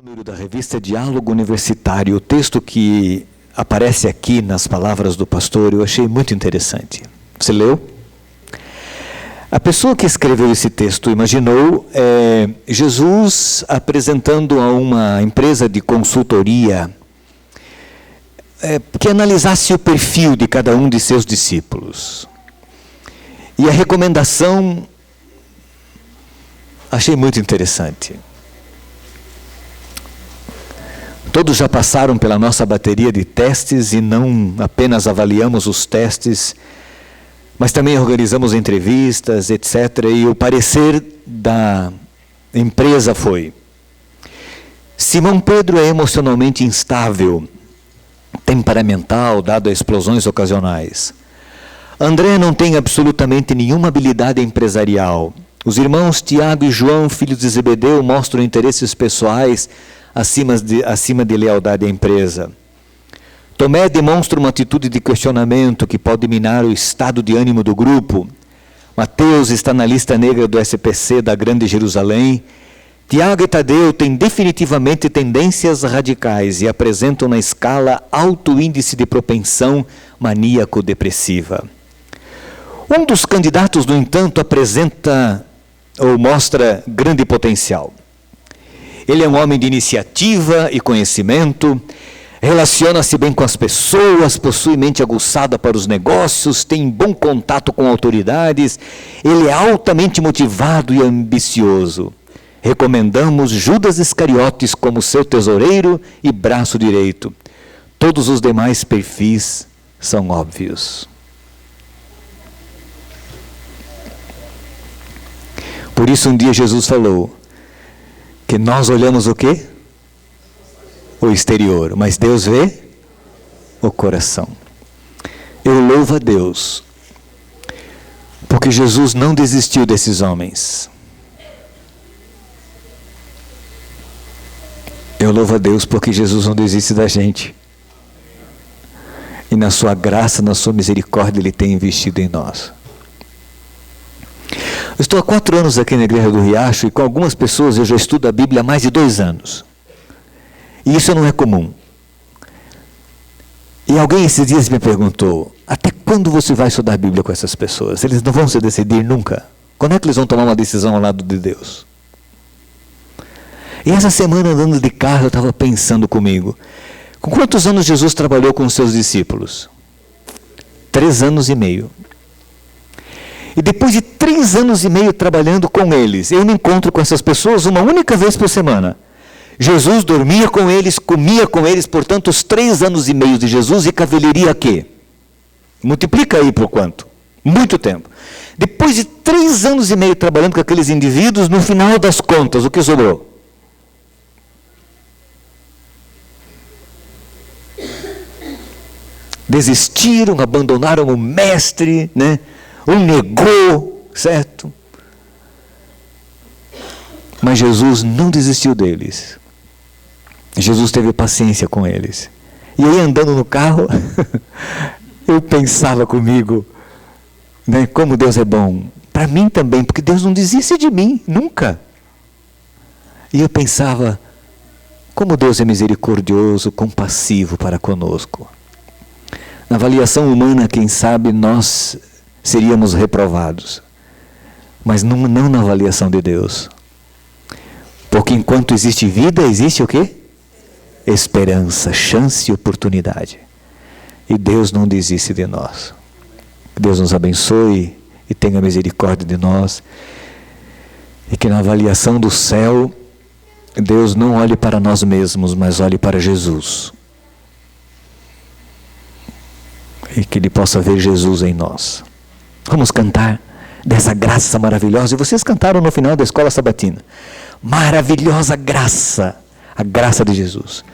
Número da revista Diálogo Universitário. O texto que aparece aqui nas palavras do pastor eu achei muito interessante. Você leu? A pessoa que escreveu esse texto imaginou Jesus apresentando a uma empresa de consultoria que analisasse o perfil de cada um de seus discípulos. E a recomendação achei muito interessante. Todos já passaram pela nossa bateria de testes e não apenas avaliamos os testes, mas também organizamos entrevistas, etc. E o parecer da empresa foi: Simão Pedro é emocionalmente instável, temperamental, dado a explosões ocasionais. André não tem absolutamente nenhuma habilidade empresarial. Os irmãos Tiago e João, filhos de Zebedeu, mostram interesses pessoais acima de lealdade à empresa. Tomé demonstra uma atitude de questionamento que pode minar o estado de ânimo do grupo. Mateus está na lista negra do SPC da Grande Jerusalém. Tiago e Tadeu têm definitivamente tendências radicais e apresentam na escala alto índice de propensão maníaco-depressiva. Um dos candidatos, no entanto, apresenta ou mostra grande potencial. Ele é um homem de iniciativa e conhecimento, relaciona-se bem com as pessoas, possui mente aguçada para os negócios, tem bom contato com autoridades, ele é altamente motivado e ambicioso. Recomendamos Judas Iscariotes como seu tesoureiro e braço direito. Todos os demais perfis são óbvios. Por isso um dia Jesus falou que nós olhamos o quê? O exterior, mas Deus vê o coração. Eu louvo a Deus, porque Jesus não desistiu desses homens. Eu louvo a Deus porque Jesus não desiste da gente. E na sua graça, na sua misericórdia, Ele tem investido em nós. Eu estou há 4 anos aqui na Igreja do Riacho e com algumas pessoas eu já estudo a Bíblia há mais de 2 anos. E isso não é comum. E alguém esses dias me perguntou: até quando você vai estudar a Bíblia com essas pessoas? Eles não vão se decidir nunca. Quando é que eles vão tomar uma decisão ao lado de Deus? E essa semana, andando de carro, eu estava pensando comigo: com quantos anos Jesus trabalhou com os seus discípulos? 3 anos e meio. E depois de 3 anos e meio trabalhando com eles, eu me encontro com essas pessoas uma única vez por semana. Jesus dormia com eles, comia com eles, portanto, os 3 anos e meio de Jesus e cavalheria quê? Multiplica aí por quanto? Muito tempo. Depois de 3 anos e meio trabalhando com aqueles indivíduos, no final das contas, o que sobrou? Desistiram, abandonaram o mestre, né? Um negou, certo? Mas Jesus não desistiu deles. Jesus teve paciência com eles. E aí, andando no carro, eu pensava comigo, né, como Deus é bom. Para mim também, porque Deus não desiste de mim, nunca. E eu pensava, como Deus é misericordioso, compassivo para conosco. Na avaliação humana, quem sabe, nós seríamos reprovados. Mas não na avaliação de Deus. Porque enquanto existe vida, existe o quê? Esperança, chance e oportunidade. E Deus não desiste de nós. Deus nos abençoe e tenha misericórdia de nós. E que na avaliação do céu, Deus não olhe para nós mesmos, mas olhe para Jesus. E que Ele possa ver Jesus em nós. Vamos cantar dessa graça maravilhosa. E vocês cantaram no final da escola sabatina. Maravilhosa graça, a graça de Jesus.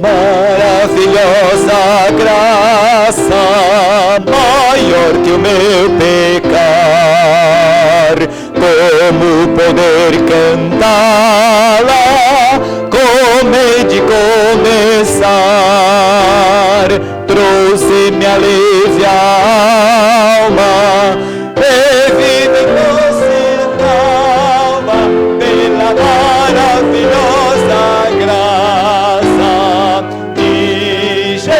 Maravilhosa graça, maior que o meu pecar, como poder cantá-la como he de começar. Trouxe-me alívio à alma, e vida inocitava pela maravilhosa graça de Jesus.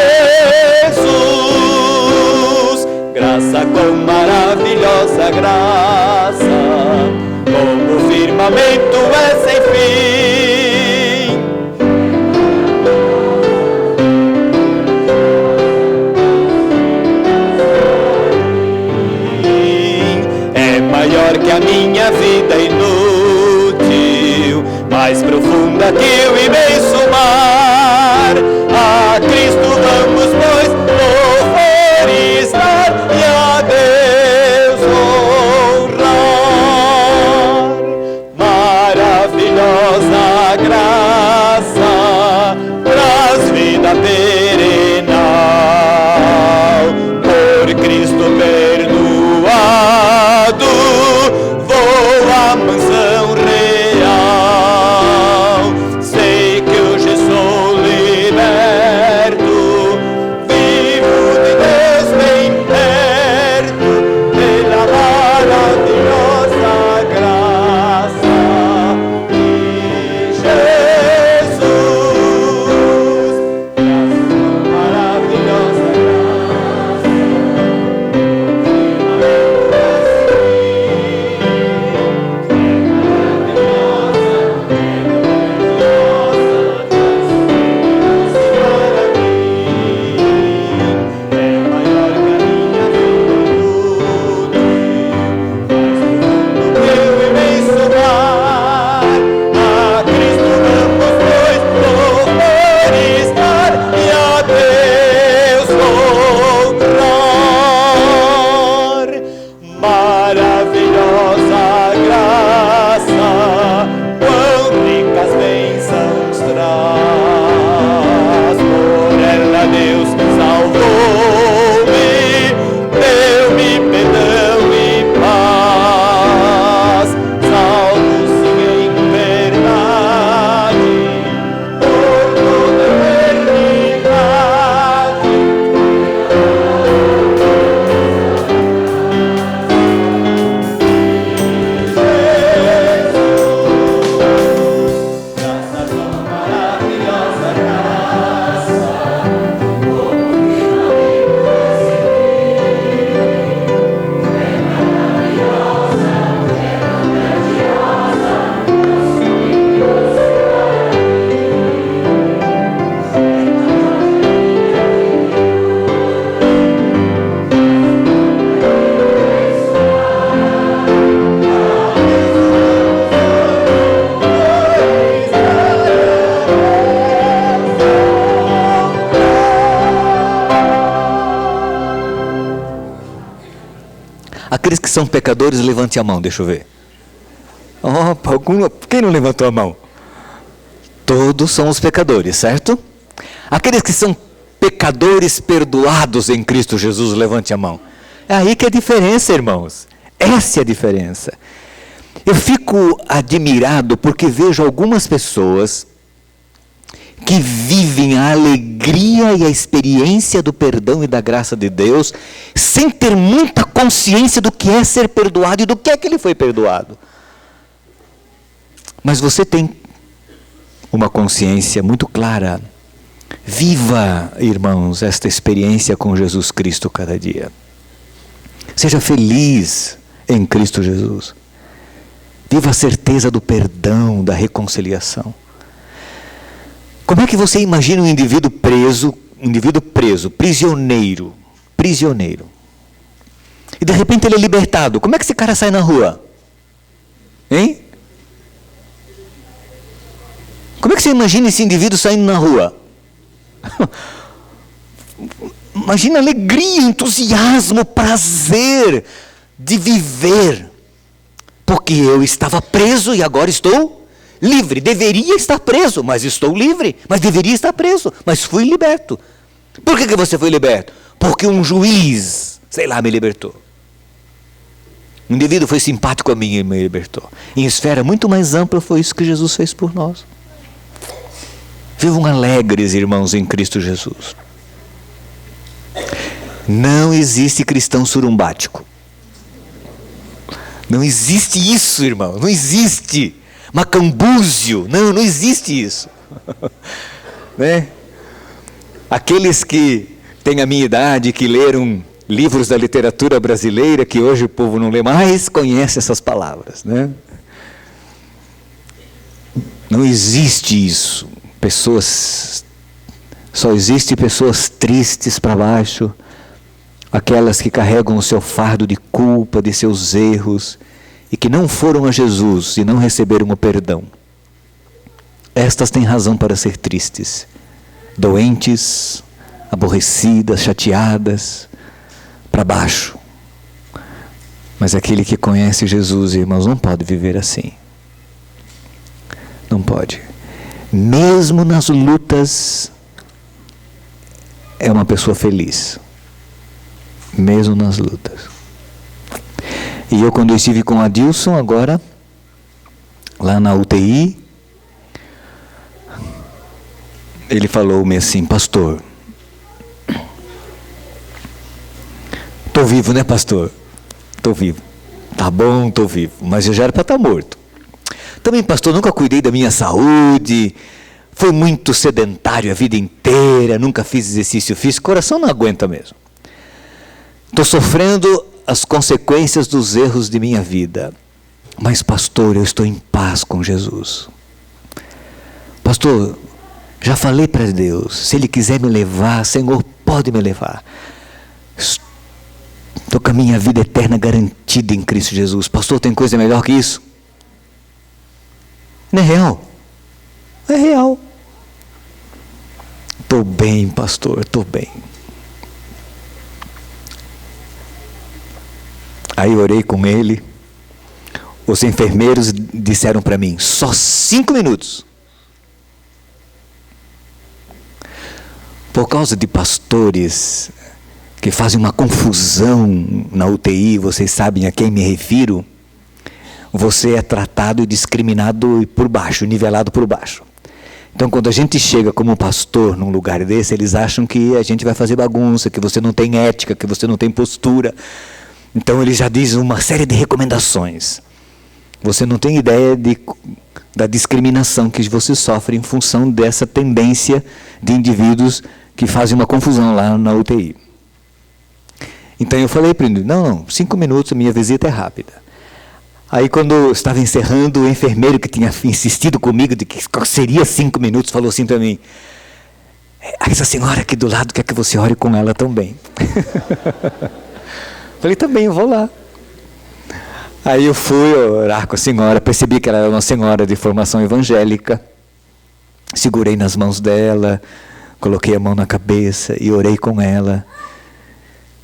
Graça com maravilhosa graça, como o firmamento é sem fim. É maior que a minha vida inútil, mais profunda que o imenso mar. A Cristo vamos, pois, oferecer e a Deus honrar. Maravilhosa graça traz vida perenal, por Cristo perdoado, vou à mansão real. Sei que hoje sou liberto, vivo de Deus bem perto, pela maravilhosa graça de Jesus. Maravilhosa graça, quão ricas bênçãos traz. Por ela Deus salvou-me, deu-me perdão e paz. Salvo sim em verdade, por toda a eternidade. Graça com maravilhosa graça, Aqueles que são pecadores, levante a mão, deixa eu ver. Quem não levantou a mão? Todos somos pecadores, certo? Aqueles que são pecadores perdoados em Cristo Jesus, levante a mão. É aí que é a diferença, irmãos. Essa é a diferença. Eu fico admirado porque vejo algumas pessoas que vivem a alegria e a experiência do perdão e da graça de Deus, sem ter muita consciência do que é ser perdoado e do que é que ele foi perdoado. Mas você tem uma consciência muito clara. Viva, irmãos, esta experiência com Jesus Cristo cada dia. Seja feliz em Cristo Jesus. Viva a certeza do perdão, da reconciliação. Como é que você imagina um indivíduo preso, prisioneiro, e de repente ele é libertado? Como é que esse cara sai na rua? Hein? Como é que você imagina esse indivíduo saindo na rua? Imagina alegria, entusiasmo, prazer de viver. Porque eu estava preso e agora estou livre. Deveria estar preso, mas estou livre. Mas deveria estar preso, mas fui liberto. Por que você foi liberto? Porque um juiz, sei lá, me libertou. Um indivíduo foi simpático a mim e me libertou. Em esfera muito mais ampla foi isso que Jesus fez por nós. Vivam alegres, irmãos, em Cristo Jesus. Não existe cristão surumbático. Não existe isso, irmão. Não existe. Macambúzio. Não existe isso. Né? Aqueles que têm a minha idade, que leram livros da literatura brasileira, que hoje o povo não lê mais, conhecem essas palavras, né? Não existe isso. Só existe pessoas tristes para baixo, aquelas que carregam o seu fardo de culpa, de seus erros, e que não foram a Jesus e não receberam o perdão. Estas têm razão para ser tristes, doentes, aborrecidas, chateadas, para baixo. Mas aquele que conhece Jesus, irmãos, não pode viver assim. Não pode. Mesmo nas lutas, é uma pessoa feliz. Mesmo nas lutas. E eu, quando eu estive com Adilson agora, lá na UTI, ele falou-me assim: pastor, estou vivo, né, pastor? Estou vivo. Tá bom, estou vivo. Mas eu já era para estar morto. Também, pastor, nunca cuidei da minha saúde. Fui muito sedentário a vida inteira. Nunca fiz exercício físico. O coração não aguenta mesmo. Estou sofrendo as consequências dos erros de minha vida. Mas, pastor, eu estou em paz com Jesus. Pastor, já falei para Deus. Se Ele quiser me levar, Senhor, pode me levar. Estou com a minha vida eterna garantida em Cristo Jesus. Pastor, tem coisa melhor que isso? Não é real? É real. Estou bem, pastor, estou bem. Aí orei com ele. Os enfermeiros disseram para mim: só 5 minutos. Por causa de pastores que fazem uma confusão na UTI, vocês sabem a quem me refiro, você é tratado e discriminado por baixo, nivelado por baixo. Então, quando a gente chega como pastor num lugar desse, eles acham que a gente vai fazer bagunça, que você não tem ética, que você não tem postura. Então, eles já dizem uma série de recomendações. Você não tem ideia da discriminação que você sofre em função dessa tendência de indivíduos que fazem uma confusão lá na UTI. Então eu falei para ele: não, 5 minutos, a minha visita é rápida. Aí quando eu estava encerrando, o enfermeiro que tinha insistido comigo de que seria 5 minutos, falou assim para mim: essa senhora aqui do lado quer que você ore com ela também. Falei: também, eu vou lá. Aí eu fui orar com a senhora, percebi que ela era uma senhora de formação evangélica, segurei nas mãos dela, coloquei a mão na cabeça e orei com ela.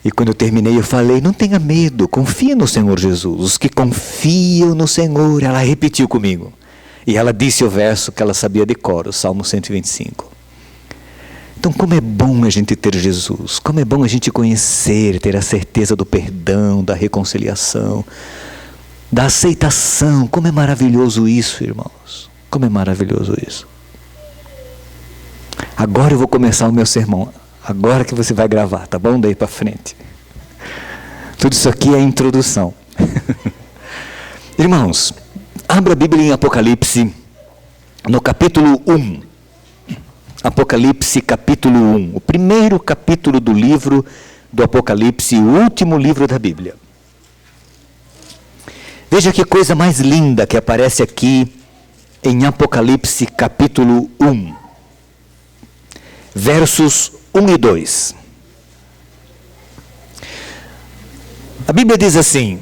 E quando eu terminei, eu falei: não tenha medo, confia no Senhor Jesus. Os que confiam no Senhor. Ela repetiu comigo. E ela disse o verso que ela sabia de cor, o Salmo 125. Então, como é bom a gente ter Jesus. Como é bom a gente conhecer, ter a certeza do perdão, da reconciliação, da aceitação. Como é maravilhoso isso, irmãos. Como é maravilhoso isso. Agora eu vou começar o meu sermão. Agora que você vai gravar, tá bom? Daí para frente. Tudo isso aqui é a introdução. Irmãos, abra a Bíblia em Apocalipse, no capítulo 1. Apocalipse, capítulo 1. O primeiro capítulo do livro do Apocalipse, o último livro da Bíblia. Veja que coisa mais linda que aparece aqui em Apocalipse, capítulo 1. Versos 1 e 2. A Bíblia diz assim: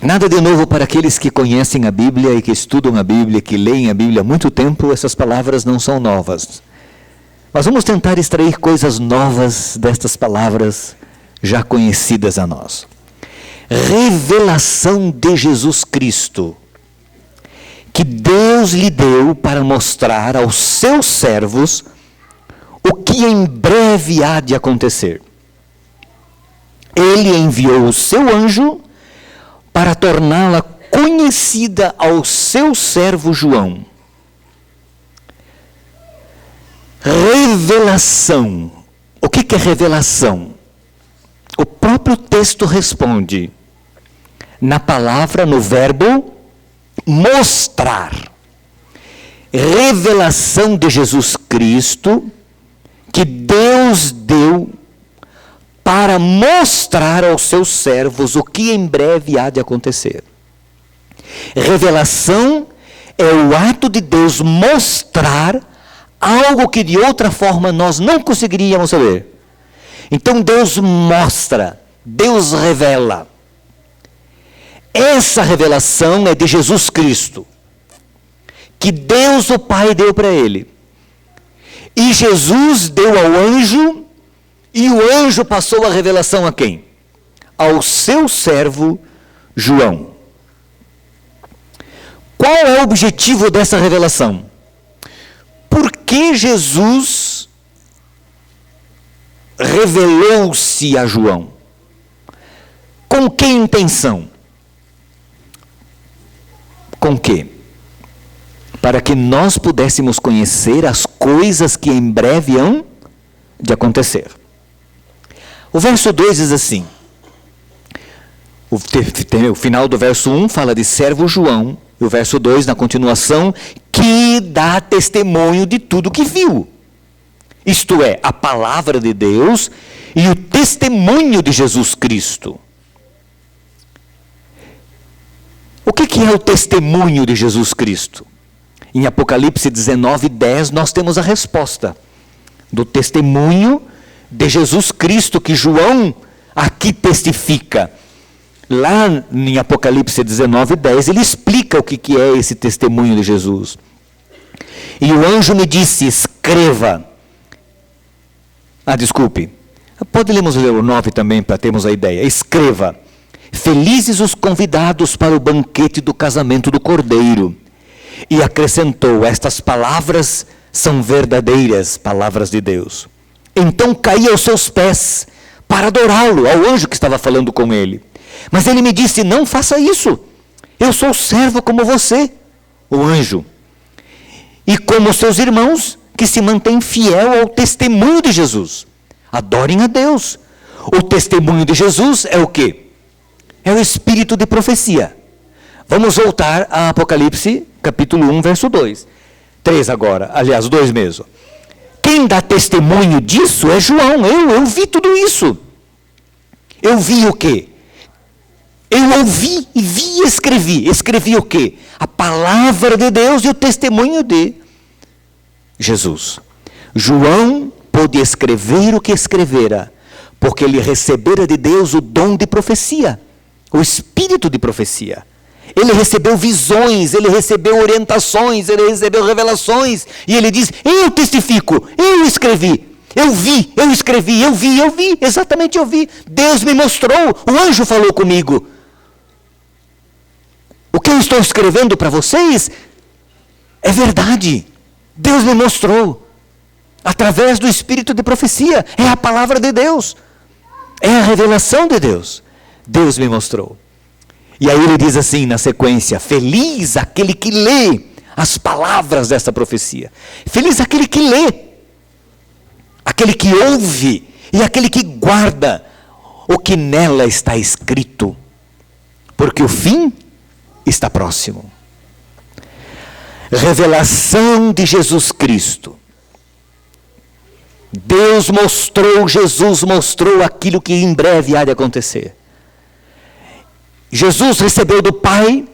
nada de novo para aqueles que conhecem a Bíblia e que estudam a Bíblia, que leem a Bíblia há muito tempo, essas palavras não são novas. Mas vamos tentar extrair coisas novas destas palavras já conhecidas a nós. Revelação de Jesus Cristo, que Deus lhe deu para mostrar aos seus servos o que em breve há de acontecer. Ele enviou o seu anjo para torná-la conhecida ao seu servo João. Revelação. O que é revelação? O próprio texto responde na palavra, no verbo mostrar. Revelação de Jesus Cristo que Deus deu para mostrar aos seus servos o que em breve há de acontecer. Revelação é o ato de Deus mostrar algo que de outra forma nós não conseguiríamos saber. Então Deus mostra, Deus revela. Essa revelação é de Jesus Cristo, que Deus o Pai deu para ele. E Jesus deu ao anjo, e o anjo passou a revelação a quem? Ao seu servo João. Qual é o objetivo dessa revelação? Por que Jesus revelou-se a João? Com que intenção? Com que? Para que nós pudéssemos conhecer as coisas que em breve hão de acontecer. O verso 2 diz assim, o final do verso 1 fala de servo João, e o verso 2, na continuação, que dá testemunho de tudo que viu. Isto é, a palavra de Deus e o testemunho de Jesus Cristo. O que é o testemunho de Jesus Cristo? Em Apocalipse 19:10 nós temos a resposta do testemunho de Jesus Cristo que João aqui testifica. Lá em Apocalipse 19:10 ele explica o que é esse testemunho de Jesus. E o anjo me disse, escreva. Podemos ler o 9 também para termos a ideia. Escreva, felizes os convidados para o banquete do casamento do Cordeiro. E acrescentou, estas palavras são verdadeiras palavras de Deus. Então caí aos seus pés para adorá-lo, ao anjo que estava falando com ele. Mas ele me disse, não faça isso. Eu sou servo como você, o anjo. E como seus irmãos que se mantêm fiel ao testemunho de Jesus. Adorem a Deus. O testemunho de Jesus é o quê? É o espírito de profecia. Vamos voltar a Apocalipse, capítulo 1, verso 2. 3 agora, aliás, 2 mesmo. Quem dá testemunho disso é João. Eu vi tudo isso. Eu vi o quê? Eu ouvi e vi e escrevi. Escrevi o quê? A palavra de Deus e o testemunho de Jesus. João pôde escrever o que escrevera, porque ele recebera de Deus o dom de profecia, o espírito de profecia. Ele recebeu visões, ele recebeu orientações, ele recebeu revelações, e ele diz, eu testifico, eu escrevi, eu vi, eu escrevi, eu vi, exatamente eu vi. Deus me mostrou, o anjo falou comigo. O que eu estou escrevendo para vocês é verdade. Deus me mostrou, através do espírito de profecia, é a palavra de Deus, é a revelação de Deus. Deus me mostrou. E aí ele diz assim na sequência, feliz aquele que lê as palavras dessa profecia. Feliz aquele que lê, aquele que ouve e aquele que guarda o que nela está escrito, porque o fim está próximo. Revelação de Jesus Cristo. Deus mostrou, Jesus mostrou aquilo que em breve há de acontecer. Jesus recebeu do Pai,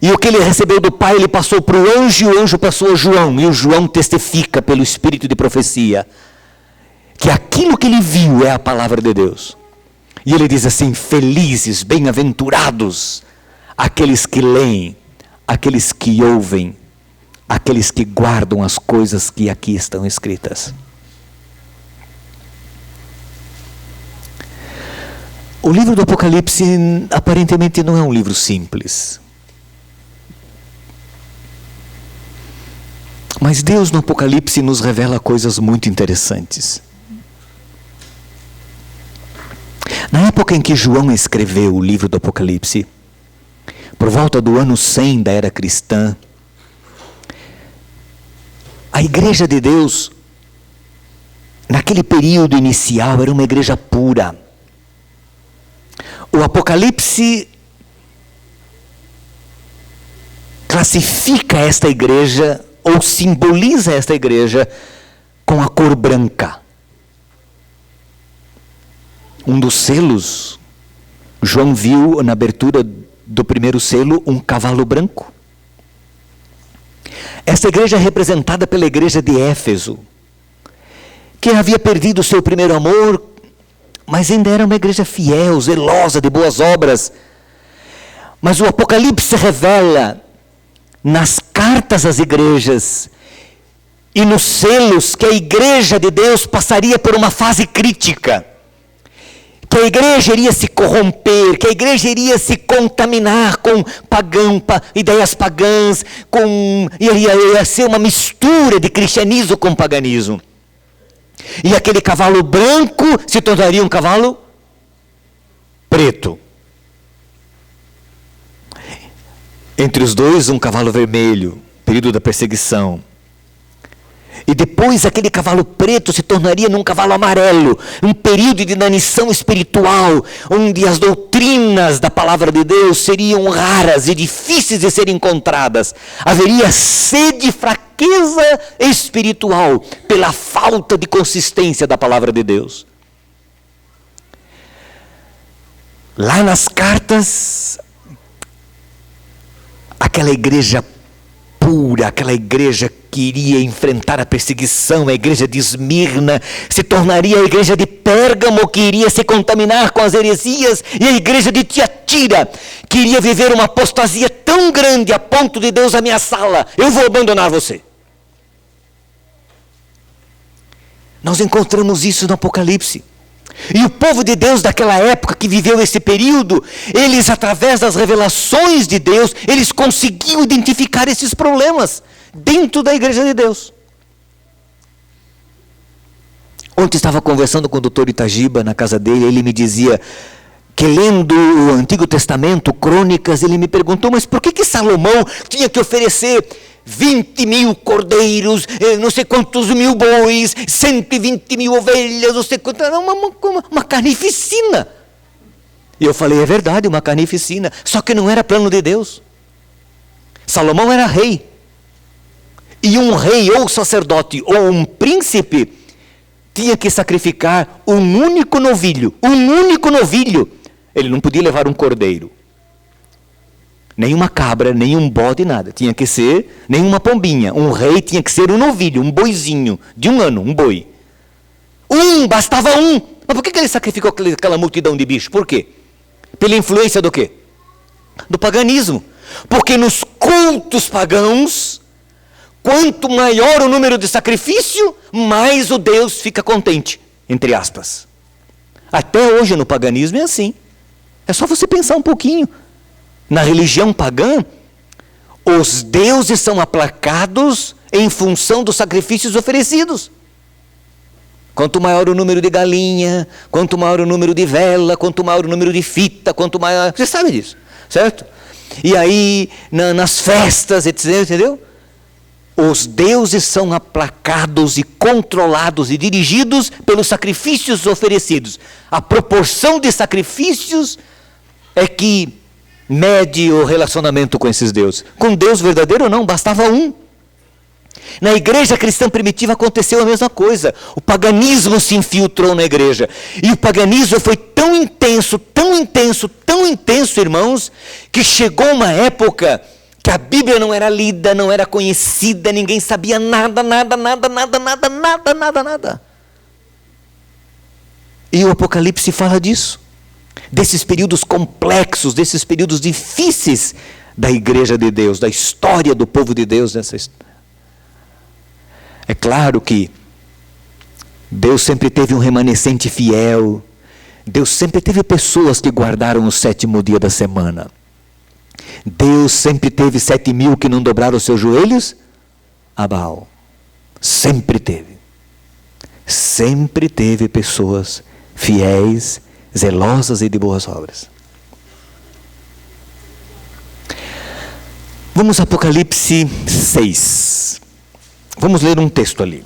e o que ele recebeu do Pai, ele passou para o anjo, e o anjo passou a João, e o João testifica pelo espírito de profecia, que aquilo que ele viu é a palavra de Deus. E ele diz assim, felizes, bem-aventurados, aqueles que leem, aqueles que ouvem, aqueles que guardam as coisas que aqui estão escritas. O livro do Apocalipse aparentemente não é um livro simples. Mas Deus no Apocalipse nos revela coisas muito interessantes. Na época em que João escreveu o livro do Apocalipse, por volta do ano 100 da era cristã, a igreja de Deus, naquele período inicial, era uma igreja pura. O Apocalipse classifica esta igreja, ou simboliza esta igreja, com a cor branca. Um dos selos, João viu na abertura do primeiro selo um cavalo branco. Esta igreja é representada pela igreja de Éfeso, que havia perdido o seu primeiro amor, mas ainda era uma igreja fiel, zelosa de boas obras. Mas o Apocalipse revela nas cartas às igrejas e nos selos que a igreja de Deus passaria por uma fase crítica, que a igreja iria se corromper, que a igreja iria se contaminar com ideias pagãs, iria ser uma mistura de cristianismo com paganismo. E aquele cavalo branco se tornaria um cavalo preto. Entre os dois, um cavalo vermelho, período da perseguição. E depois aquele cavalo preto se tornaria num cavalo amarelo, um período de inanição espiritual, onde as doutrinas da palavra de Deus seriam raras e difíceis de serem encontradas. Haveria sede e fraqueza espiritual pela falta de consistência da palavra de Deus. Lá nas cartas, aquela igreja pura, aquela igreja que iria enfrentar a perseguição, a igreja de Esmirna, se tornaria a igreja de Pérgamo, que iria se contaminar com as heresias, e a igreja de Tiatira, que iria viver uma apostasia tão grande a ponto de Deus ameaçá-la: eu vou abandonar você. Nós encontramos isso no Apocalipse. E o povo de Deus daquela época que viveu esse período, eles, através das revelações de Deus, eles conseguiam identificar esses problemas dentro da igreja de Deus. Ontem estava conversando com o doutor Itagiba na casa dele, ele me dizia que, lendo o Antigo Testamento, Crônicas, ele me perguntou: mas por que Salomão tinha que oferecer 20.000 cordeiros, não sei quantos mil bois, 120.000 ovelhas, não sei quanto, era uma carnificina. E eu falei: é verdade, uma carnificina, só que não era plano de Deus. Salomão era rei, e um rei, ou sacerdote, ou um príncipe, tinha que sacrificar um único novilho. Ele não podia levar um cordeiro, nem uma cabra, nem um bode, nada. Tinha que ser nem uma pombinha. Um rei tinha que ser um novilho, um boizinho de 1 ano, um boi. Bastava um. Mas por que ele sacrificou aquela multidão de bichos? Por quê? Pela influência do quê? Do paganismo. Porque nos cultos pagãos, quanto maior o número de sacrifício, mais o Deus fica contente, entre aspas. Até hoje no paganismo é assim. É só você pensar um pouquinho. Na religião pagã, os deuses são aplacados em função dos sacrifícios oferecidos. Quanto maior o número de galinha, quanto maior o número de vela, quanto maior o número de fita, quanto maior... Você sabe disso, certo? E aí, nas festas, etc., entendeu? Os deuses são aplacados e controlados e dirigidos pelos sacrifícios oferecidos. A proporção de sacrifícios é que mede o relacionamento com esses deuses. Com Deus verdadeiro não, bastava um. Na igreja cristã primitiva aconteceu a mesma coisa. O paganismo se infiltrou na igreja. E o paganismo foi tão intenso, irmãos, que chegou uma época que a Bíblia não era lida, não era conhecida, ninguém sabia nada. E o Apocalipse fala disso. Desses períodos complexos, desses períodos difíceis da igreja de Deus, da história do povo de Deus. É claro que Deus sempre teve um remanescente fiel, Deus sempre teve pessoas que guardaram o 7º dia da semana. Deus sempre teve 7.000 que não dobraram os seus joelhos a Baal. Sempre teve. Sempre teve pessoas fiéis, zelosas e de boas obras. Vamos a Apocalipse 6. Vamos ler um texto ali.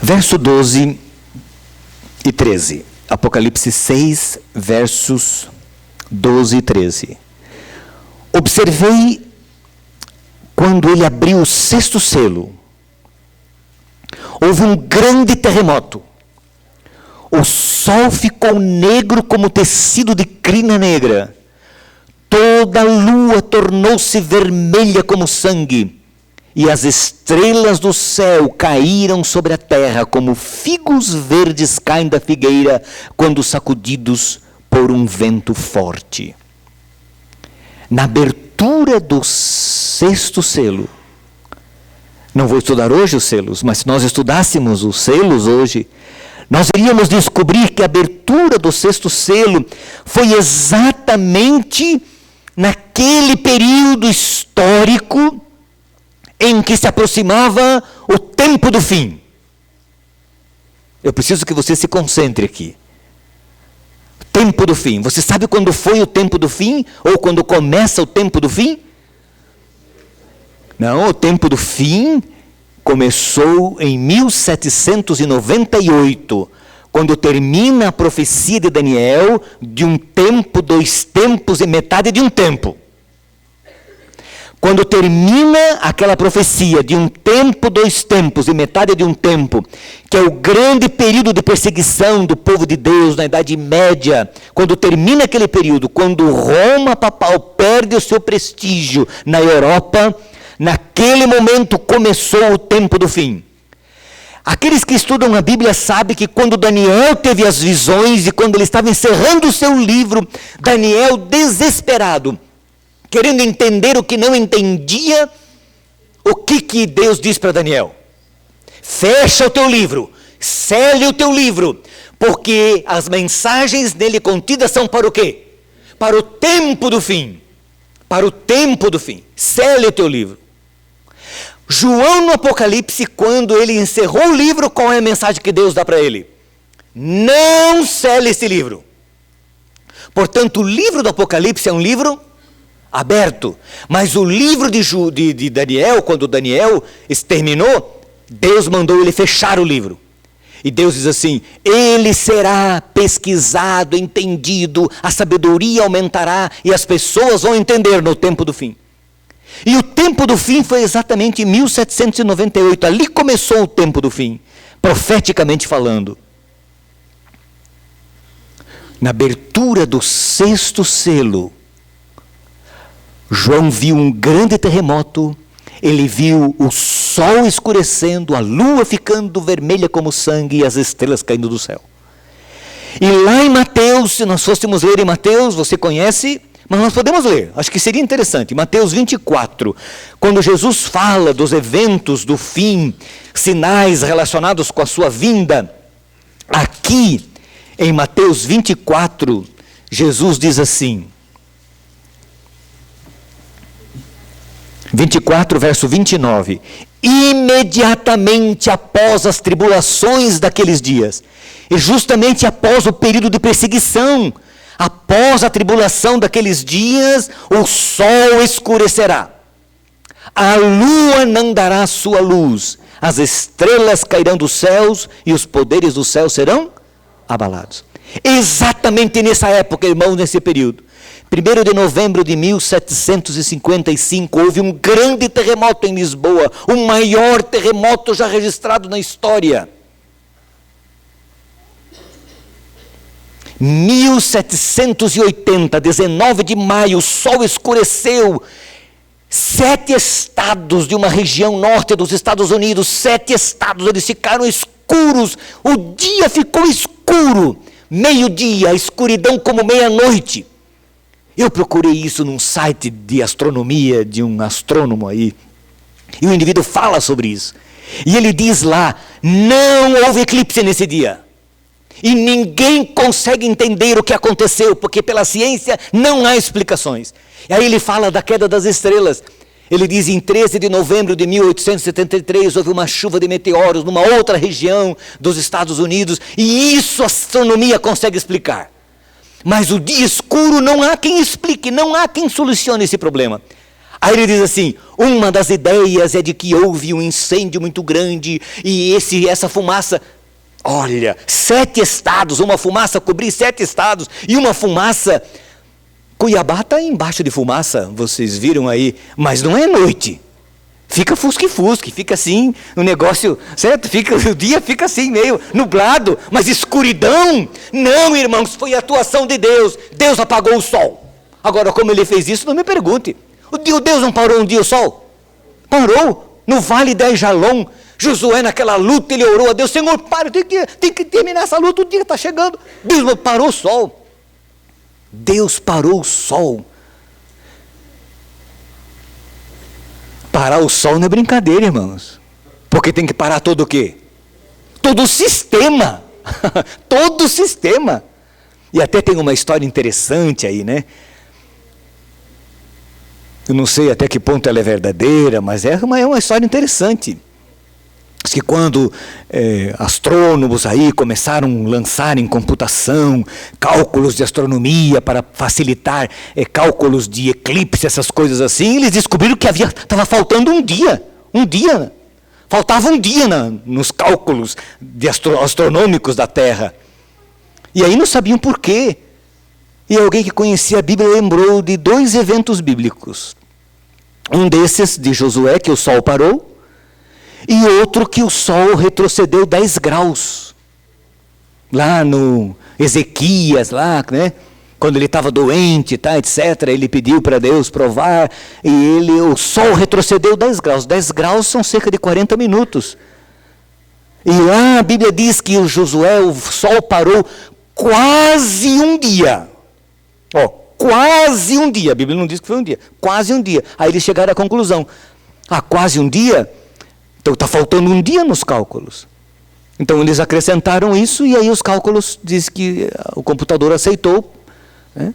Verso 12 e 13. Apocalipse 6, versos 12 e 13. Observei quando ele abriu o 6º selo. Houve um grande terremoto. O sol ficou negro como tecido de crina negra. Toda a lua tornou-se vermelha como sangue. E as estrelas do céu caíram sobre a terra, como figos verdes caem da figueira, quando sacudidos por um vento forte. Na abertura do 6º selo, não vou estudar hoje os selos, mas se nós estudássemos os selos hoje, nós iríamos descobrir que a abertura do 6º selo foi exatamente naquele período histórico em que se aproximava o tempo do fim. Eu preciso que você se concentre aqui. Tempo do fim. Você sabe quando foi o tempo do fim? Ou quando começa o tempo do fim? Não, o tempo do fim começou em 1798, quando termina a profecia de Daniel de um tempo, 2 tempos e metade de um tempo. Quando termina aquela profecia de um tempo, 2 tempos e metade de um tempo, que é o grande período de perseguição do povo de Deus na Idade Média, quando termina aquele período, quando Roma papal perde o seu prestígio na Europa, naquele momento começou o tempo do fim. Aqueles que estudam a Bíblia sabem que quando Daniel teve as visões e quando ele estava encerrando o seu livro, Daniel, desesperado, querendo entender o que não entendia, o que Deus diz para Daniel? Fecha o teu livro, cele o teu livro, porque as mensagens nele contidas são para o quê? Para o tempo do fim. Para o tempo do fim. Cele o teu livro. João no Apocalipse, quando ele encerrou o livro, qual é a mensagem que Deus dá para ele? Não cele esse livro. Portanto, o livro do Apocalipse é um livro aberto, mas o livro de Daniel, quando Daniel terminou, Deus mandou ele fechar o livro. E Deus diz assim: ele será pesquisado, entendido, a sabedoria aumentará e as pessoas vão entender no tempo do fim. E o tempo do fim foi exatamente em 1798, ali começou o tempo do fim, profeticamente falando. Na abertura do 6º selo, João viu um grande terremoto, ele viu o sol escurecendo, a lua ficando vermelha como sangue e as estrelas caindo do céu. E lá em Mateus, se nós fôssemos ler em Mateus, você conhece, mas nós podemos ler, acho que seria interessante, Mateus 24, quando Jesus fala dos eventos do fim, sinais relacionados com a sua vinda, aqui em Mateus 24, Jesus diz assim, 24, verso 29. Imediatamente após as tribulações daqueles dias, e justamente após o período de perseguição, após a tribulação daqueles dias, o sol escurecerá, a lua não dará sua luz, as estrelas cairão dos céus e os poderes do céu serão abalados. Exatamente nessa época, irmãos, nesse período, 1º de novembro de 1755, houve um grande terremoto em Lisboa, o maior terremoto já registrado na história. 1780, 19 de maio, o sol escureceu. 7 estados de uma região norte dos Estados Unidos, 7 estados, eles ficaram escuros, o dia ficou escuro, meio-dia, escuridão como meia-noite. Eu procurei isso num site de astronomia, de um astrônomo aí, e o indivíduo fala sobre isso. E ele diz lá, não houve eclipse nesse dia. E ninguém consegue entender o que aconteceu, porque pela ciência não há explicações. E aí ele fala da queda das estrelas. Ele diz, em 13 de novembro de 1873, houve uma chuva de meteoros numa outra região dos Estados Unidos, e isso a astronomia consegue explicar. Mas o dia escuro não há quem explique, não há quem solucione esse problema. Aí ele diz assim, uma das ideias é de que houve um incêndio muito grande, e essa fumaça, olha, 7 estados, uma fumaça cobrir 7 estados, e uma fumaça... Cuiabá está embaixo de fumaça, vocês viram aí, mas não é noite. Fica fusque-fusque, fica assim, o negócio, certo? O dia fica assim, meio nublado, mas escuridão. Não, irmãos, foi a atuação de Deus. Deus apagou o sol. Agora, como ele fez isso, não me pergunte. O Deus não parou um dia o sol? Parou, no vale de Ajalon. Josué naquela luta, ele orou a Deus, Senhor, para, tem que terminar essa luta, o dia está chegando. Deus parou o sol. Deus parou o sol. Parar o sol não é brincadeira, irmãos. Porque tem que parar todo o quê? Todo o sistema. Todo o sistema. E até tem uma história interessante aí, né? Eu não sei até que ponto ela é verdadeira, mas é uma história interessante. Diz que quando astrônomos aí começaram a lançar em computação cálculos de astronomia para facilitar cálculos de eclipse, essas coisas assim, eles descobriram que estava faltando um dia. Faltava um dia nos cálculos astronômicos da Terra. E aí não sabiam por quê. E alguém que conhecia a Bíblia lembrou de 2 eventos bíblicos. Um desses, de Josué, que o sol parou, e outro que o sol retrocedeu 10 graus. Lá no Ezequias, lá, né? Quando ele estava doente, tá, etc., ele pediu para Deus provar, e o sol retrocedeu 10 graus. 10 graus são cerca de 40 minutos. E lá a Bíblia diz que o sol parou quase um dia. Quase um dia. A Bíblia não diz que foi um dia. Quase um dia. Aí eles chegaram à conclusão. Quase um dia? Então está faltando um dia nos cálculos. Então eles acrescentaram isso e aí os cálculos diz que o computador aceitou. Né?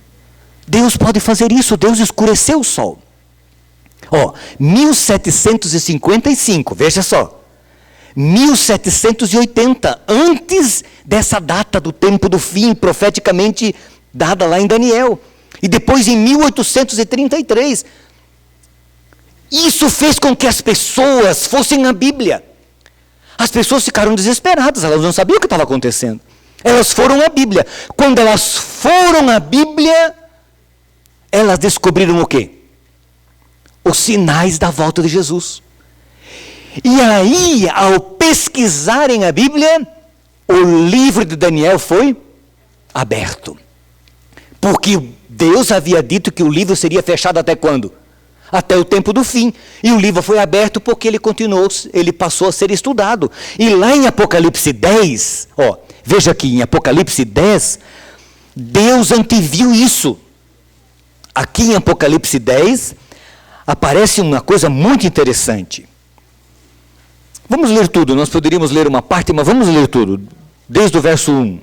Deus pode fazer isso, Deus escureceu o sol. 1755, veja só. 1780, antes dessa data do tempo do fim, profeticamente dada lá em Daniel. E depois em 1833. Isso fez com que as pessoas fossem à Bíblia. As pessoas ficaram desesperadas, elas não sabiam o que estava acontecendo. Elas foram à Bíblia. Quando elas foram à Bíblia, elas descobriram o quê? Os sinais da volta de Jesus. E aí, ao pesquisarem a Bíblia, o livro de Daniel foi aberto. Porque Deus havia dito que o livro seria fechado até quando? Até o tempo do fim. E o livro foi aberto porque ele passou a ser estudado. E lá em Apocalipse 10, veja aqui, em Apocalipse 10, Deus anteviu isso. Aqui em Apocalipse 10, aparece uma coisa muito interessante. Vamos ler tudo, nós poderíamos ler uma parte, mas vamos ler tudo. Desde o verso 1.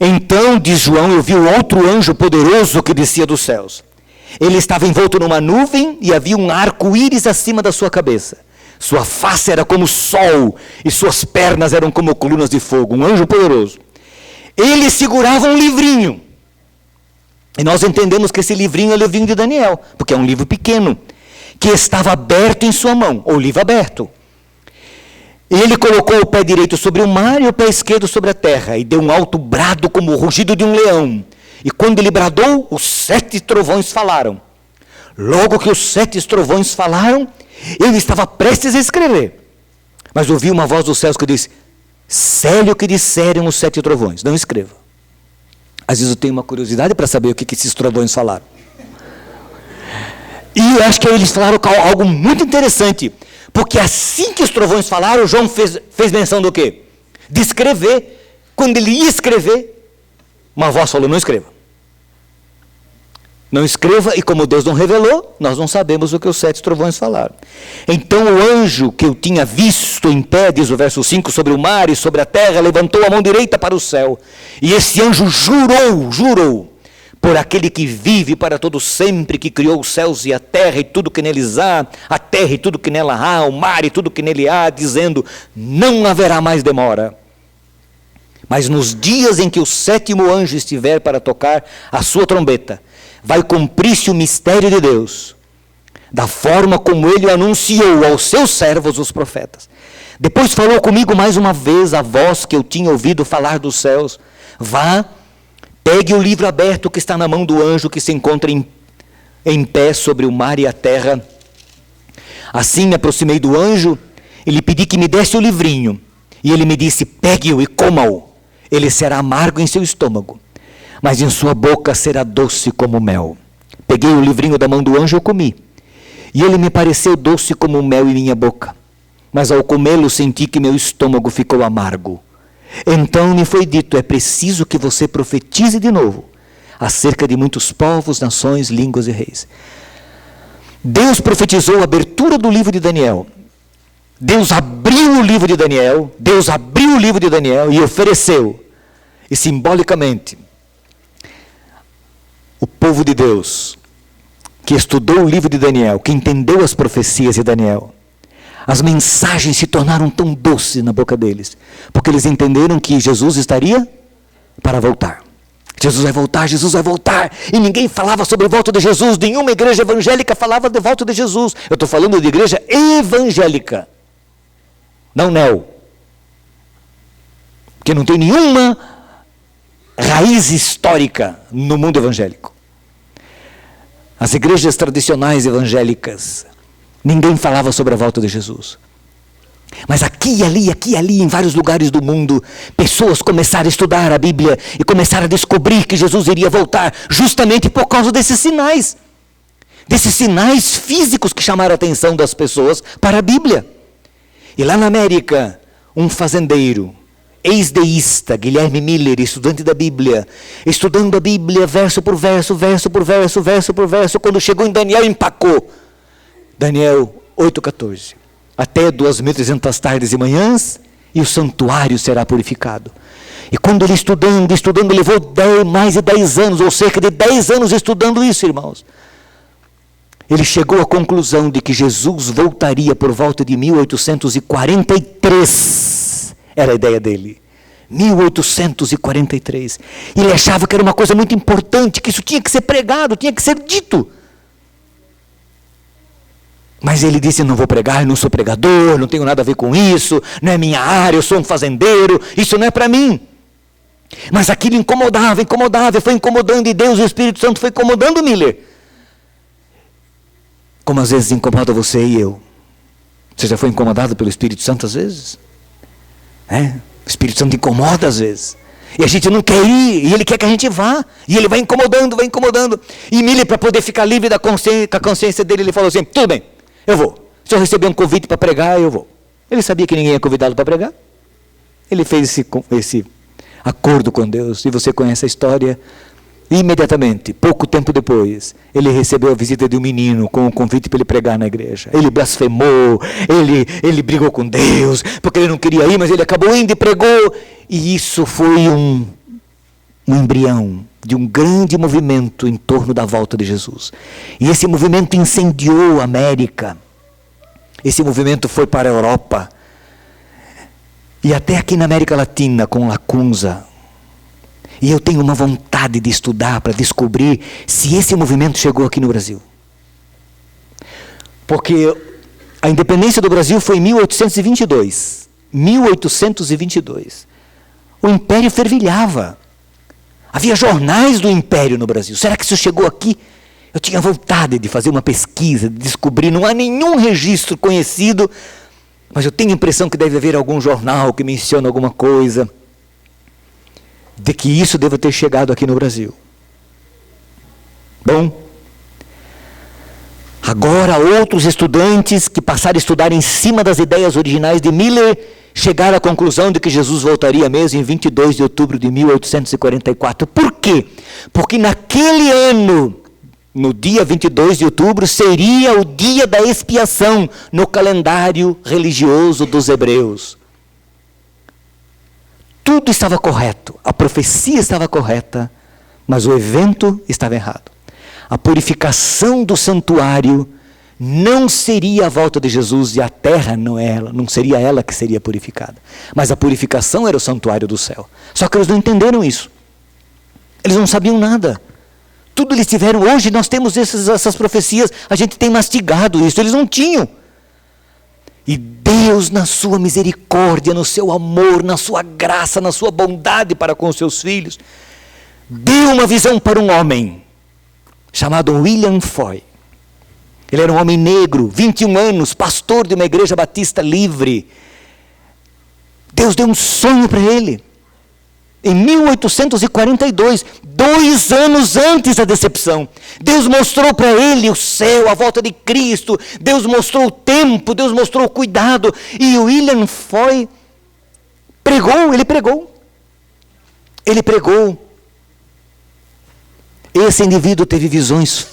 Então, diz João, eu vi outro anjo poderoso que descia dos céus. Ele estava envolto numa nuvem e havia um arco-íris acima da sua cabeça. Sua face era como o sol e suas pernas eram como colunas de fogo. Um anjo poderoso. Ele segurava um livrinho. E nós entendemos que esse livrinho é o livrinho de Daniel, porque é um livro pequeno, que estava aberto em sua mão, ou livro aberto. E ele colocou o pé direito sobre o mar e o pé esquerdo sobre a terra, e deu um alto brado como o rugido de um leão. E quando ele bradou, os 7 trovões falaram. Logo que os 7 trovões falaram, ele estava prestes a escrever. Mas ouvi uma voz dos céus que disse, cele o que disseram os 7 trovões, não escreva. Às vezes eu tenho uma curiosidade para saber o que esses trovões falaram. E eu acho que eles falaram algo muito interessante. Porque assim que os trovões falaram, João fez menção do quê? De escrever. Quando ele ia escrever, uma voz falou, não escreva. Não escreva, e como Deus não revelou, nós não sabemos o que os 7 trovões falaram. Então o anjo que eu tinha visto em pé, diz o verso 5, sobre o mar e sobre a terra, levantou a mão direita para o céu. E esse anjo jurou, por aquele que vive para todo sempre, que criou os céus e a terra e tudo que neles há, a terra e tudo que nela há, o mar e tudo que nele há, dizendo: não haverá mais demora. Mas nos dias em que o 7º anjo estiver para tocar a sua trombeta, vai cumprir-se o mistério de Deus, da forma como ele anunciou aos seus servos, os profetas. Depois falou comigo mais uma vez a voz que eu tinha ouvido falar dos céus: vá, pegue o livro aberto que está na mão do anjo que se encontra em pé sobre o mar e a terra. Assim me aproximei do anjo e lhe pedi que me desse o livrinho. E ele me disse: pegue-o e coma-o. Ele será amargo em seu estômago, mas em sua boca será doce como mel. Peguei o livrinho da mão do anjo e o comi. E ele me pareceu doce como mel em minha boca. Mas ao comê-lo senti que meu estômago ficou amargo. Então me foi dito: é preciso que você profetize de novo acerca de muitos povos, nações, línguas e reis. Deus profetizou a abertura do livro de Daniel. Deus abriu o livro de Daniel. Deus abriu o livro de Daniel e ofereceu. E simbolicamente, o povo de Deus, que estudou o livro de Daniel, que entendeu as profecias de Daniel, as mensagens se tornaram tão doces na boca deles, porque eles entenderam que Jesus estaria para voltar. Jesus vai voltar, Jesus vai voltar. E ninguém falava sobre a volta de Jesus. Nenhuma igreja evangélica falava de volta de Jesus. Eu estou falando de igreja evangélica, não neo, que não tem nenhuma raiz histórica no mundo evangélico. As igrejas tradicionais evangélicas, ninguém falava sobre a volta de Jesus. Mas aqui e ali, em vários lugares do mundo, pessoas começaram a estudar a Bíblia e começaram a descobrir que Jesus iria voltar, justamente por causa desses sinais físicos que chamaram a atenção das pessoas para a Bíblia. E lá na América, um fazendeiro, ex-deísta, Guilherme Miller, estudante da Bíblia, estudando a Bíblia verso por verso, verso por verso, verso por verso, quando chegou em Daniel, empacou. Daniel 8,14. Até 2.300 tardes e manhãs, e o santuário será purificado. E quando ele estudando, levou mais de 10 anos, ou cerca de 10 anos estudando isso, irmãos. Ele chegou à conclusão de que Jesus voltaria por volta de 1843. Era a ideia dele. 1843. E ele achava que era uma coisa muito importante, que isso tinha que ser pregado, tinha que ser dito. Mas ele disse: não vou pregar, eu não sou pregador, não tenho nada a ver com isso, não é minha área, eu sou um fazendeiro, isso não é para mim. Mas aquilo incomodava, foi incomodando, e Deus, o Espírito Santo, foi incomodando Miller. Como às vezes incomoda você e eu. Você já foi incomodado pelo Espírito Santo às vezes? O Espírito Santo incomoda às vezes. E a gente não quer ir, e ele quer que a gente vá. E ele vai incomodando. E Miller, para poder ficar livre com a consciência dele, ele falou assim: tudo bem, eu vou. Se eu receber um convite para pregar, eu vou. Ele sabia que ninguém ia convidá-lo para pregar. Ele fez esse acordo com Deus. E você conhece a história. E imediatamente, pouco tempo depois, ele recebeu a visita de um menino com um convite para ele pregar na igreja. Ele blasfemou, ele brigou com Deus, porque ele não queria ir, mas ele acabou indo e pregou. E isso foi um embrião de um grande movimento em torno da volta de Jesus. E esse movimento incendiou a América. Esse movimento foi para a Europa. E até aqui na América Latina, com Lacunza. E eu tenho uma vontade de estudar para descobrir se esse movimento chegou aqui no Brasil. Porque a independência do Brasil foi em 1822. 1822. O Império fervilhava. Havia jornais do Império no Brasil. Será que isso chegou aqui? Eu tinha vontade de fazer uma pesquisa, de descobrir. Não há nenhum registro conhecido, mas eu tenho a impressão que deve haver algum jornal que menciona alguma coisa de que isso deva ter chegado aqui no Brasil. Bom, agora outros estudantes que passaram a estudar em cima das ideias originais de Miller chegaram à conclusão de que Jesus voltaria mesmo em 22 de outubro de 1844. Por quê? Porque naquele ano, no dia 22 de outubro, seria o dia da expiação no calendário religioso dos hebreus. Tudo estava correto, a profecia estava correta, Mas o evento estava errado. A purificação do santuário não seria a volta de Jesus, e a terra não seria ela que seria purificada. Mas a purificação era o santuário do céu. Só que eles não entenderam isso. Eles não sabiam nada. Tudo eles tiveram. Hoje nós temos essas profecias, a gente tem mastigado isso. Eles não tinham. E Deus, na sua misericórdia, no seu amor, na sua graça, na sua bondade para com os seus filhos, deu uma visão para um homem chamado William Foy. Ele era um homem negro, 21 anos, pastor de uma igreja batista livre. Deus deu um sonho para ele. Em 1842, 2 anos antes da decepção, Deus mostrou para ele o céu, a volta de Cristo. Deus mostrou o tempo, Deus mostrou o cuidado. E o William Foy Ele pregou. Esse indivíduo teve visões.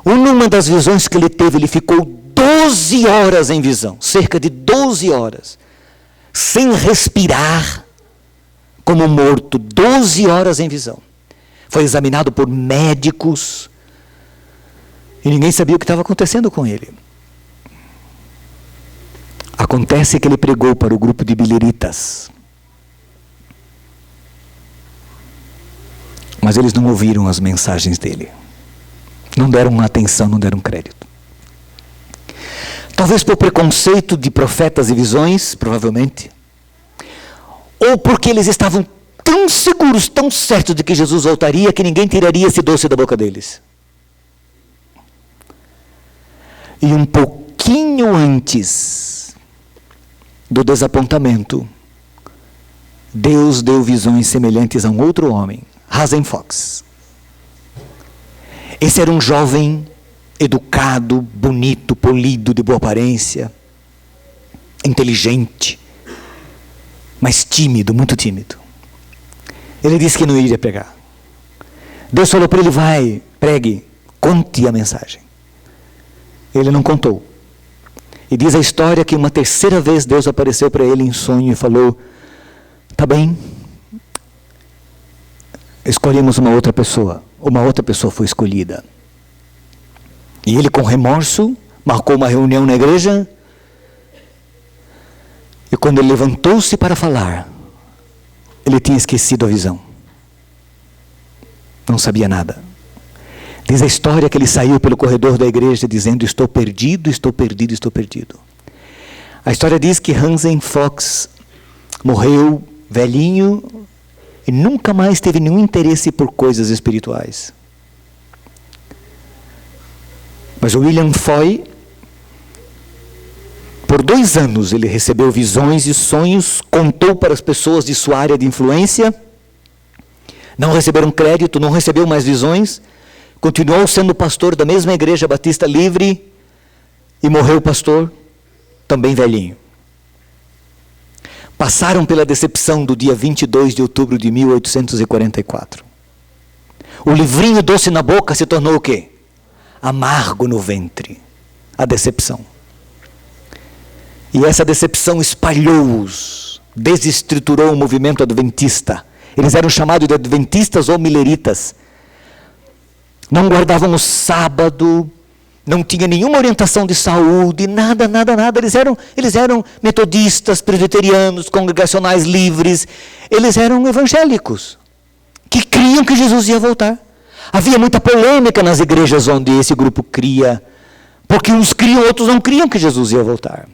Numa das visões que ele teve, ele ficou 12 horas em visão, cerca de 12 horas, sem respirar, como morto, 12 horas em visão. Foi examinado por médicos, e ninguém sabia o que estava acontecendo com ele. Acontece que ele pregou para o grupo de biliritas. Mas eles não ouviram as mensagens dele. Não deram atenção, não deram crédito. Talvez por preconceito de profetas e visões, provavelmente. Ou porque eles estavam tão seguros, tão certos de que Jesus voltaria, que ninguém tiraria esse doce da boca deles. E um pouquinho antes do desapontamento, Deus deu visões semelhantes a um outro homem, Hazen Fox. Esse era um jovem educado, bonito, polido, de boa aparência, inteligente, mas tímido, muito tímido. Ele disse que não iria pregar. Deus falou para ele: vai, pregue, conte a mensagem. Ele não contou. E diz a história que uma terceira vez Deus apareceu para ele em sonho e falou: tá bem, escolhemos uma outra pessoa foi escolhida. E ele, com remorso, marcou uma reunião na igreja, e quando ele levantou-se para falar, ele tinha esquecido a visão. Não sabia nada. Diz a história que ele saiu pelo corredor da igreja dizendo: estou perdido, estou perdido, estou perdido. A história diz que Hazen Fox morreu velhinho e nunca mais teve nenhum interesse por coisas espirituais. Mas o William Foy, por 2 anos, ele recebeu visões e sonhos, contou para as pessoas de sua área de influência, não receberam crédito, não recebeu mais visões, continuou sendo pastor da mesma igreja batista livre, e morreu o pastor, também velhinho. Passaram pela decepção do dia 22 de outubro de 1844. O livrinho doce na boca se tornou o quê? Amargo no ventre. A decepção. E essa decepção espalhou-os, desestruturou o movimento adventista. Eles eram chamados de adventistas ou mileritas. Não guardavam o sábado, não tinha nenhuma orientação de saúde, nada. Eles eram metodistas, presbiterianos, congregacionais livres. Eles eram evangélicos, que criam que Jesus ia voltar. Havia muita polêmica nas igrejas onde esse grupo cria, porque uns criam, outros não criam que Jesus ia voltar.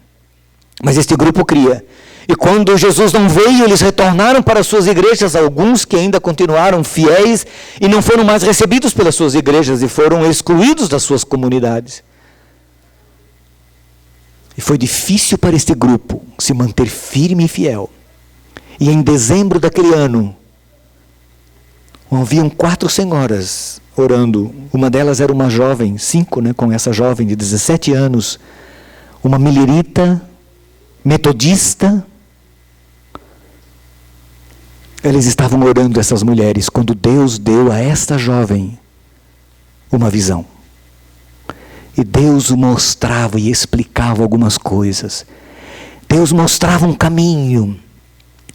Mas este grupo cria. E quando Jesus não veio, eles retornaram para as suas igrejas, alguns que ainda continuaram fiéis e não foram mais recebidos pelas suas igrejas e foram excluídos das suas comunidades. E foi difícil para este grupo se manter firme e fiel. E em dezembro daquele ano, haviam 4 senhoras orando. Uma delas era uma jovem, 5, com essa jovem de 17 anos, uma milerita, metodista. Eles estavam orando, essas mulheres, quando Deus deu a esta jovem uma visão. E Deus mostrava e explicava algumas coisas. Deus mostrava um caminho.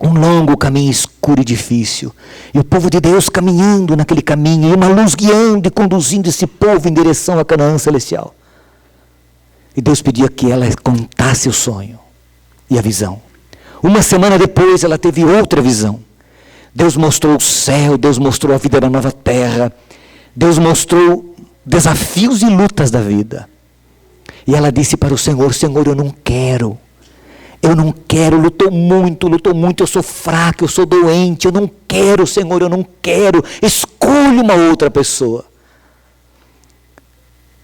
Um longo caminho escuro e difícil. E o povo de Deus caminhando naquele caminho. E uma luz guiando e conduzindo esse povo em direção à Canaã celestial. E Deus pedia que ela contasse o sonho e a visão. Uma semana depois ela teve outra visão. Deus mostrou o céu, Deus mostrou a vida da nova terra. Deus mostrou desafios e lutas da vida. E ela disse para o Senhor: Senhor, eu não quero, lutou muito, eu sou fraca, eu sou doente, eu não quero, Senhor, eu não quero, escolha uma outra pessoa.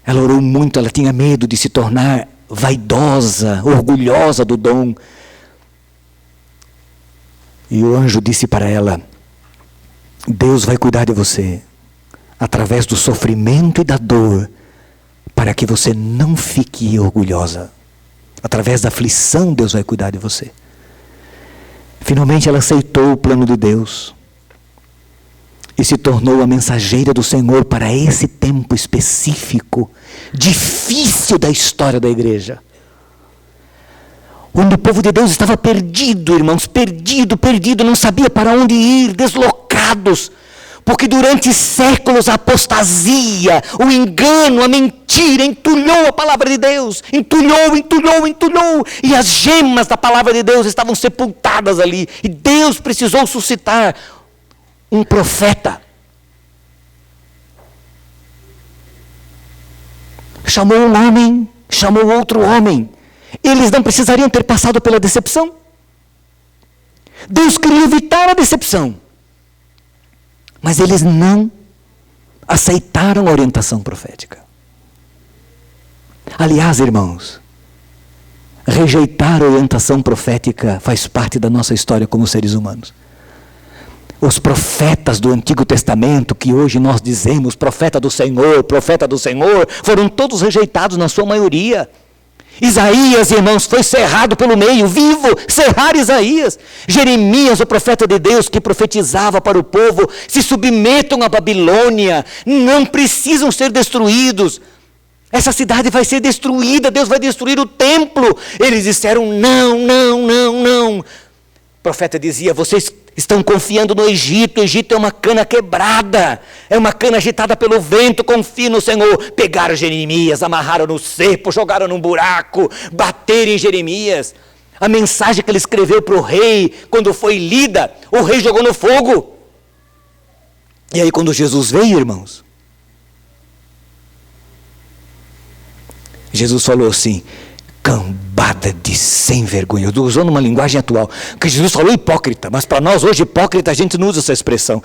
Ela orou muito, ela tinha medo de se tornar vaidosa, orgulhosa do dom. E o anjo disse para ela: Deus vai cuidar de você, através do sofrimento e da dor, para que você não fique orgulhosa. Através da aflição, Deus vai cuidar de você. Finalmente ela aceitou o plano de Deus e se tornou a mensageira do Senhor para esse tempo específico, difícil da história da igreja. Onde o povo de Deus estava perdido, irmãos, perdido, não sabia para onde ir, deslocados. Porque durante séculos a apostasia, o engano, a mentira entulhou a palavra de Deus. Entulhou. E as gemas da palavra de Deus estavam sepultadas ali. E Deus precisou suscitar um profeta. Chamou um homem, chamou outro homem. Eles não precisariam ter passado pela decepção. Deus queria evitar a decepção. Mas eles não aceitaram a orientação profética. Aliás, irmãos, rejeitar a orientação profética faz parte da nossa história como seres humanos. Os profetas do Antigo Testamento, que hoje nós dizemos profeta do Senhor, foram todos rejeitados na sua maioria. Isaías, irmãos, foi cerrado pelo meio, vivo, cerrar Isaías. Jeremias, o profeta de Deus, que profetizava para o povo: se submetam à Babilônia, não precisam ser destruídos. Essa cidade vai ser destruída, Deus vai destruir o templo. Eles disseram: não. O profeta dizia: vocês estão confiando no Egito. O Egito é uma cana quebrada, é uma cana agitada pelo vento. Confie no Senhor. Pegaram Jeremias, amarraram no cepo, jogaram num buraco, bateram em Jeremias. A mensagem que ele escreveu para o rei, quando foi lida, o rei jogou no fogo. E aí quando Jesus veio, irmãos, Jesus falou assim: cambada de sem vergonha. Eu usando uma linguagem atual, que Jesus falou hipócrita, mas para nós hoje hipócrita a gente não usa essa expressão.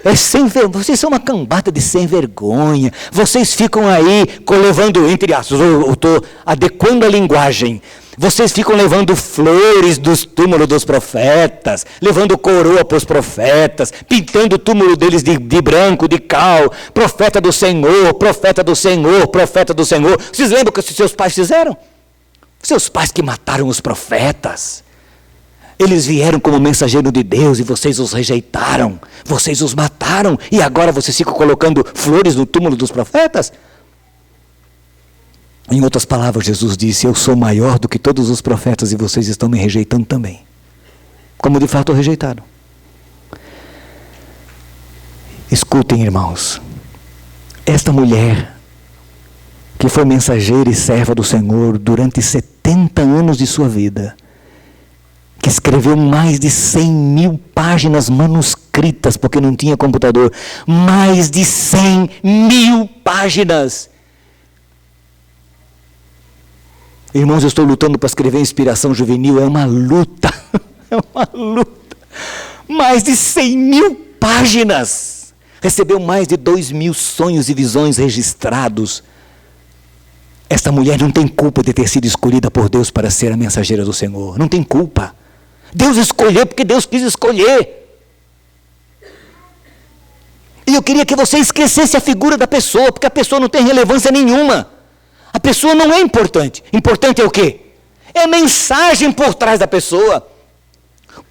É sem vergonha. Vocês são uma cambada de sem vergonha. Vocês ficam aí levando, entre aspas, eu estou adequando a linguagem. Vocês ficam levando flores dos túmulos dos profetas, levando coroa para os profetas, pintando o túmulo deles de branco, de cal. Profeta do Senhor, profeta do Senhor, profeta do Senhor. Vocês lembram o que os seus pais fizeram? Seus pais que mataram os profetas. Eles vieram como mensageiro de Deus e vocês os rejeitaram. Vocês os mataram e agora vocês ficam colocando flores no túmulo dos profetas? Em outras palavras, Jesus disse: eu sou maior do que todos os profetas e vocês estão me rejeitando também. Como de fato o rejeitaram. Escutem, irmãos. Esta mulher, que foi mensageira e serva do Senhor durante 70 anos de sua vida, que escreveu mais de 100.000 páginas manuscritas, porque não tinha computador, mais de 100.000 páginas. Irmãos, eu estou lutando para escrever Inspiração Juvenil, é uma luta, mais de 100.000 páginas, recebeu mais de 2.000 sonhos e visões registrados. Esta mulher não tem culpa de ter sido escolhida por Deus para ser a mensageira do Senhor, não tem culpa. Deus escolheu porque Deus quis escolher. E eu queria que você esquecesse a figura da pessoa, porque a pessoa não tem relevância nenhuma. A pessoa não é importante. Importante é o quê? É a mensagem por trás da pessoa.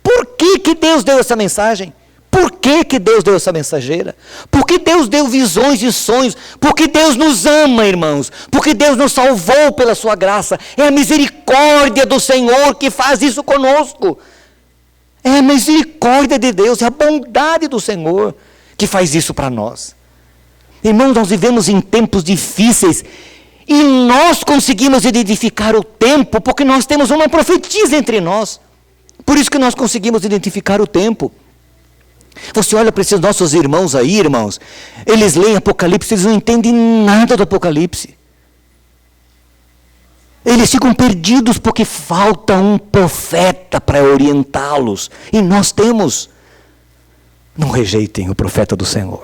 Por que Deus deu essa mensagem? Por que Deus deu essa mensageira? Por que Deus deu visões e sonhos? Porque Deus nos ama, irmãos. Porque Deus nos salvou pela sua graça. É a misericórdia do Senhor que faz isso conosco. É a misericórdia de Deus, é a bondade do Senhor que faz isso para nós. Irmãos, nós vivemos em tempos difíceis e nós conseguimos identificar o tempo porque nós temos uma profetisa entre nós. Por isso que nós conseguimos identificar o tempo. Você olha para esses nossos irmãos aí, irmãos, eles leem Apocalipse, eles não entendem nada do Apocalipse. Eles ficam perdidos porque falta um profeta para orientá-los. E nós temos. Não rejeitem o profeta do Senhor.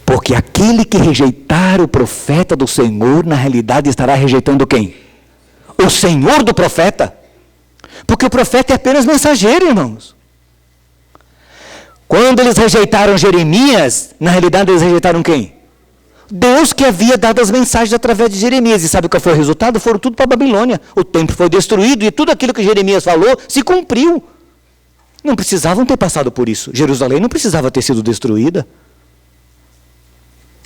Porque aquele que rejeitar o profeta do Senhor, na realidade estará rejeitando quem? O Senhor do profeta. Porque o profeta é apenas mensageiro, irmãos. Quando eles rejeitaram Jeremias, na realidade eles rejeitaram quem? Deus que havia dado as mensagens através de Jeremias. E sabe qual foi o resultado? Foram tudo para a Babilônia. O templo foi destruído e tudo aquilo que Jeremias falou se cumpriu. Não precisavam ter passado por isso. Jerusalém não precisava ter sido destruída.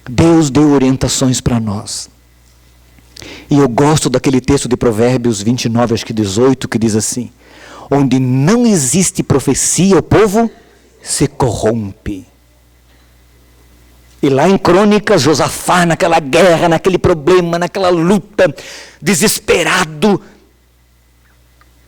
Deus deu orientações para nós. E eu gosto daquele texto de Provérbios 29, acho que 18, que diz assim: onde não existe profecia, o povo se corrompe. E lá em Crônicas, Josafá, naquela guerra, naquele problema, naquela luta, desesperado,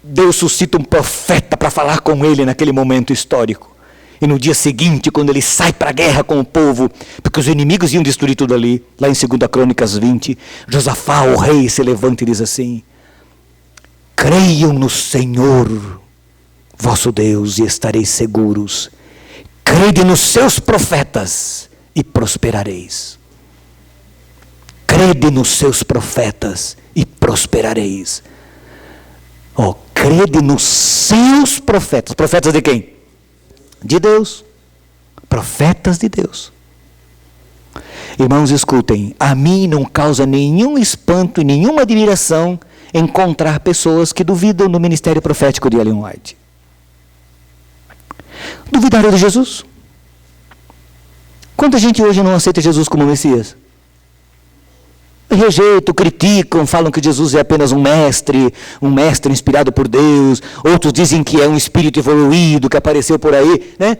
Deus suscita um profeta para falar com ele naquele momento histórico. E no dia seguinte, quando ele sai para a guerra com o povo, porque os inimigos iam destruir tudo ali, lá em 2 Crônicas 20, Josafá, o rei, se levanta e diz assim: creiam no Senhor, vosso Deus, e estareis seguros. Crede nos seus profetas e prosperareis. Crede nos seus profetas e prosperareis. Oh, crede nos seus profetas. Profetas de quem? De Deus. Profetas de Deus. Irmãos, escutem. A mim não causa nenhum espanto e nenhuma admiração encontrar pessoas que duvidam do ministério profético de Ellen White. Duvidaram de Jesus? Quanta gente hoje não aceita Jesus como Messias? Rejeitam, criticam, falam que Jesus é apenas um mestre inspirado por Deus. Outros dizem que é um espírito evoluído que apareceu por aí, né?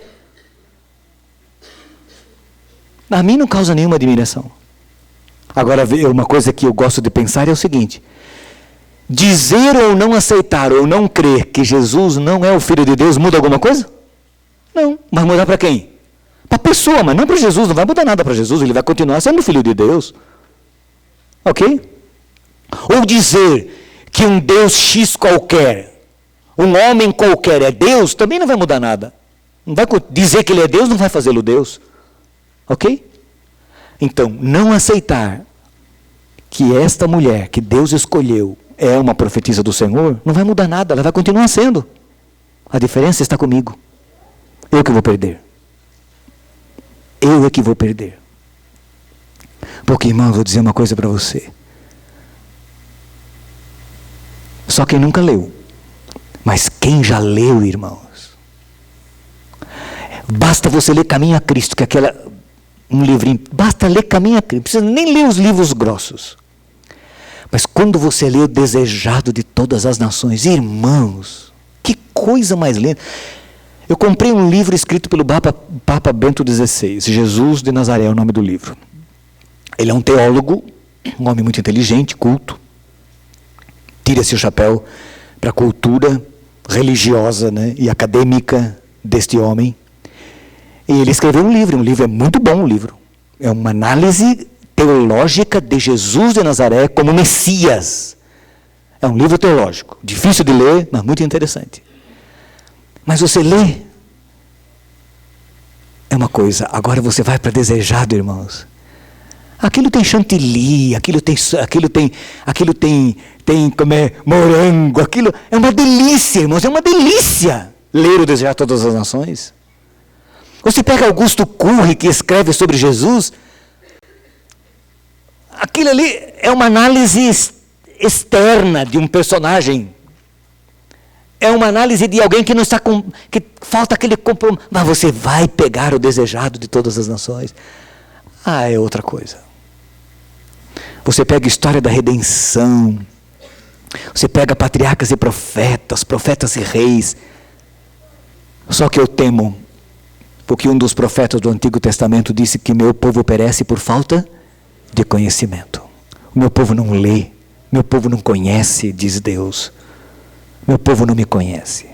A mim não causa nenhuma admiração. Agora, uma coisa que eu gosto de pensar é o seguinte: dizer ou não aceitar ou não crer que Jesus não é o Filho de Deus muda alguma coisa? Não, mas mudar para quem? Para a pessoa, mas não para Jesus. Não vai mudar nada para Jesus, ele vai continuar sendo o Filho de Deus. Ok? Ou dizer que um Deus X qualquer, um homem qualquer é Deus, também não vai mudar nada. Não vai dizer que ele é Deus, não vai fazê-lo Deus. Ok? Então, não aceitar que esta mulher que Deus escolheu é uma profetisa do Senhor, não vai mudar nada, ela vai continuar sendo. A diferença está comigo. Eu que vou perder. Eu é que vou perder. Porque, irmão, eu vou dizer uma coisa para você. Só quem nunca leu. Mas quem já leu, irmãos. Basta você ler Caminho a Cristo, que é um livrinho. Basta ler Caminho a Cristo. Não precisa nem ler os livros grossos. Mas quando você lê o Desejado de Todas as Nações, irmãos, que coisa mais linda. Eu comprei um livro escrito pelo Papa Bento XVI, Jesus de Nazaré é o nome do livro. Ele é um teólogo, um homem muito inteligente, culto. Tira-se o chapéu para a cultura religiosa, né, e acadêmica deste homem. E ele escreveu um livro é muito bom o livro. É uma análise teológica de Jesus de Nazaré como Messias. É um livro teológico, difícil de ler, mas muito interessante. Mas você lê, é uma coisa. Agora você vai para Desejado, irmãos. Aquilo tem chantilly, aquilo tem como é, morango, aquilo é uma delícia, irmãos, é uma delícia ler o Desejado de Todas as Nações. Você pega Augusto Curri, que escreve sobre Jesus, aquilo ali é uma análise externa de um personagem. É uma análise de alguém que não está que falta aquele compromisso. Mas você vai pegar o Desejado de Todas as Nações. É outra coisa. Você pega a história da redenção. Você pega patriarcas e profetas e reis. Só que eu temo, porque um dos profetas do Antigo Testamento disse que meu povo perece por falta de conhecimento. O meu povo não lê, meu povo não conhece, diz Deus. Meu povo não me conhece.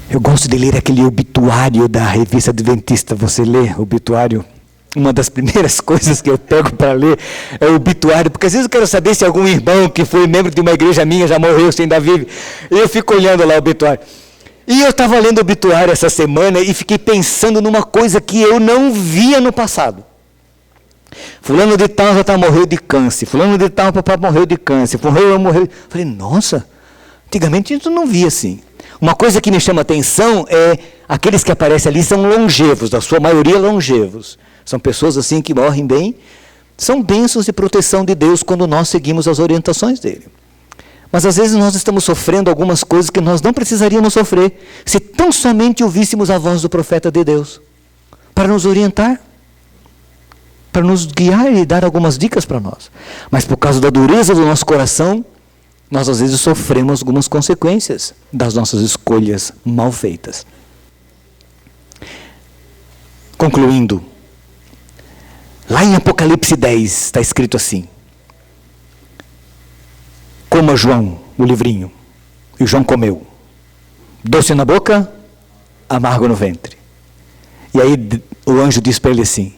Eu gosto de ler aquele obituário da revista Adventista. Você lê o obituário? Uma das primeiras coisas que eu pego para ler é o obituário, porque às vezes eu quero saber se algum irmão que foi membro de uma igreja minha já morreu, se ainda vive. E eu fico olhando lá o obituário. E eu estava lendo o obituário essa semana e fiquei pensando numa coisa que eu não via no passado. Fulano de tal já morreu de câncer, fulano de tal papai morreu de câncer, morreu. Falei, nossa, antigamente a gente não via assim. Uma coisa que me chama atenção é aqueles que aparecem ali são longevos, da sua maioria longevos. São pessoas assim que morrem bem, são bênçãos de proteção de Deus quando nós seguimos as orientações dele. Mas às vezes nós estamos sofrendo algumas coisas que nós não precisaríamos sofrer, se tão somente ouvíssemos a voz do profeta de Deus, para nos orientar, para nos guiar e dar algumas dicas para nós. Mas por causa da dureza do nosso coração, nós às vezes sofremos algumas consequências das nossas escolhas mal feitas. Concluindo, lá em Apocalipse 10 está escrito assim: coma João o livrinho. E João comeu. Doce na boca, amargo no ventre. E aí o anjo diz para ele assim: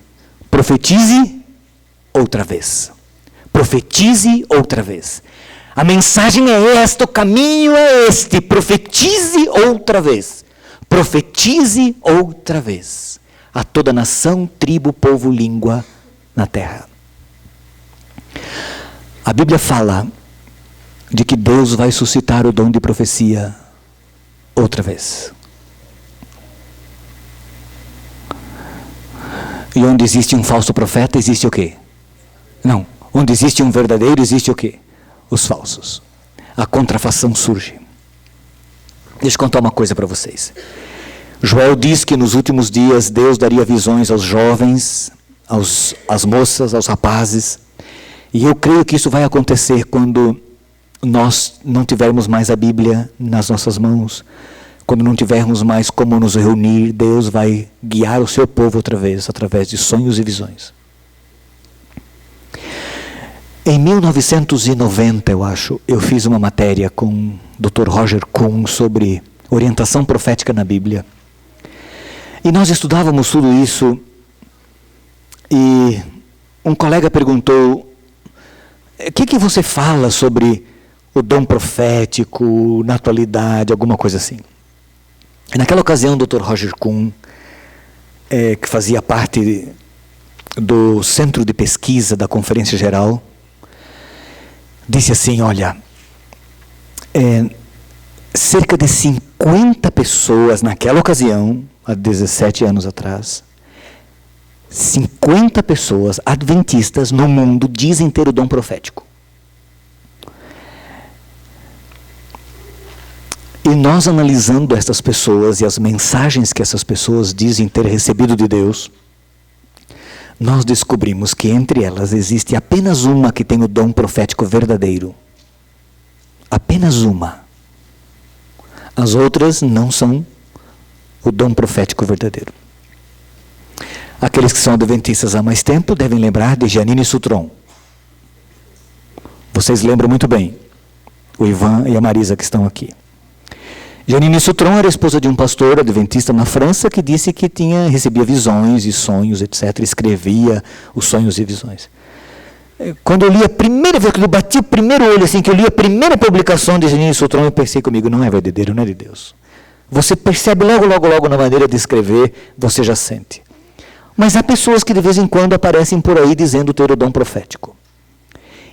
profetize outra vez. Profetize outra vez. A mensagem é esta, o caminho é este. Profetize outra vez. Profetize outra vez. A toda nação, tribo, povo, língua na terra. A Bíblia fala de que Deus vai suscitar o dom de profecia outra vez. E onde existe um falso profeta, existe o quê? Não. Onde existe um verdadeiro, existe o quê? Os falsos. A contrafação surge. Deixa eu contar uma coisa para vocês. Joel diz que nos últimos dias Deus daria visões aos jovens, às moças, aos rapazes. E eu creio que isso vai acontecer quando nós não tivermos mais a Bíblia nas nossas mãos. Quando não tivermos mais como nos reunir, Deus vai guiar o seu povo outra vez, através de sonhos e visões. Em 1990, eu acho, eu fiz uma matéria com o Dr. Roger Kuhn sobre orientação profética na Bíblia. E nós estudávamos tudo isso, e um colega perguntou: o que você fala sobre o dom profético, na atualidade, alguma coisa assim? E naquela ocasião, o Dr. Roger Kuhn, que fazia parte do centro de pesquisa da Conferência Geral, disse assim: olha, cerca de 50 pessoas naquela ocasião, há 17 anos atrás, 50 pessoas adventistas no mundo dizem ter o dom profético. E nós, analisando essas pessoas e as mensagens que essas pessoas dizem ter recebido de Deus, nós descobrimos que entre elas existe apenas uma que tem o dom profético verdadeiro. Apenas uma. As outras não são o dom profético verdadeiro. Aqueles que são adventistas há mais tempo devem lembrar de Janine Sutron. Vocês lembram muito bem. O Ivan e a Marisa que estão aqui. Janine Sutron era esposa de um pastor adventista na França que disse que recebia visões e sonhos, etc. Escrevia os sonhos e visões. Quando eu li a primeira vez, quando eu bati o primeiro olho, assim, que eu li a primeira publicação de Janine Sutron, eu pensei comigo: não é verdadeiro, não é de Deus. Você percebe logo na maneira de escrever, você já sente. Mas há pessoas que de vez em quando aparecem por aí dizendo ter o dom profético.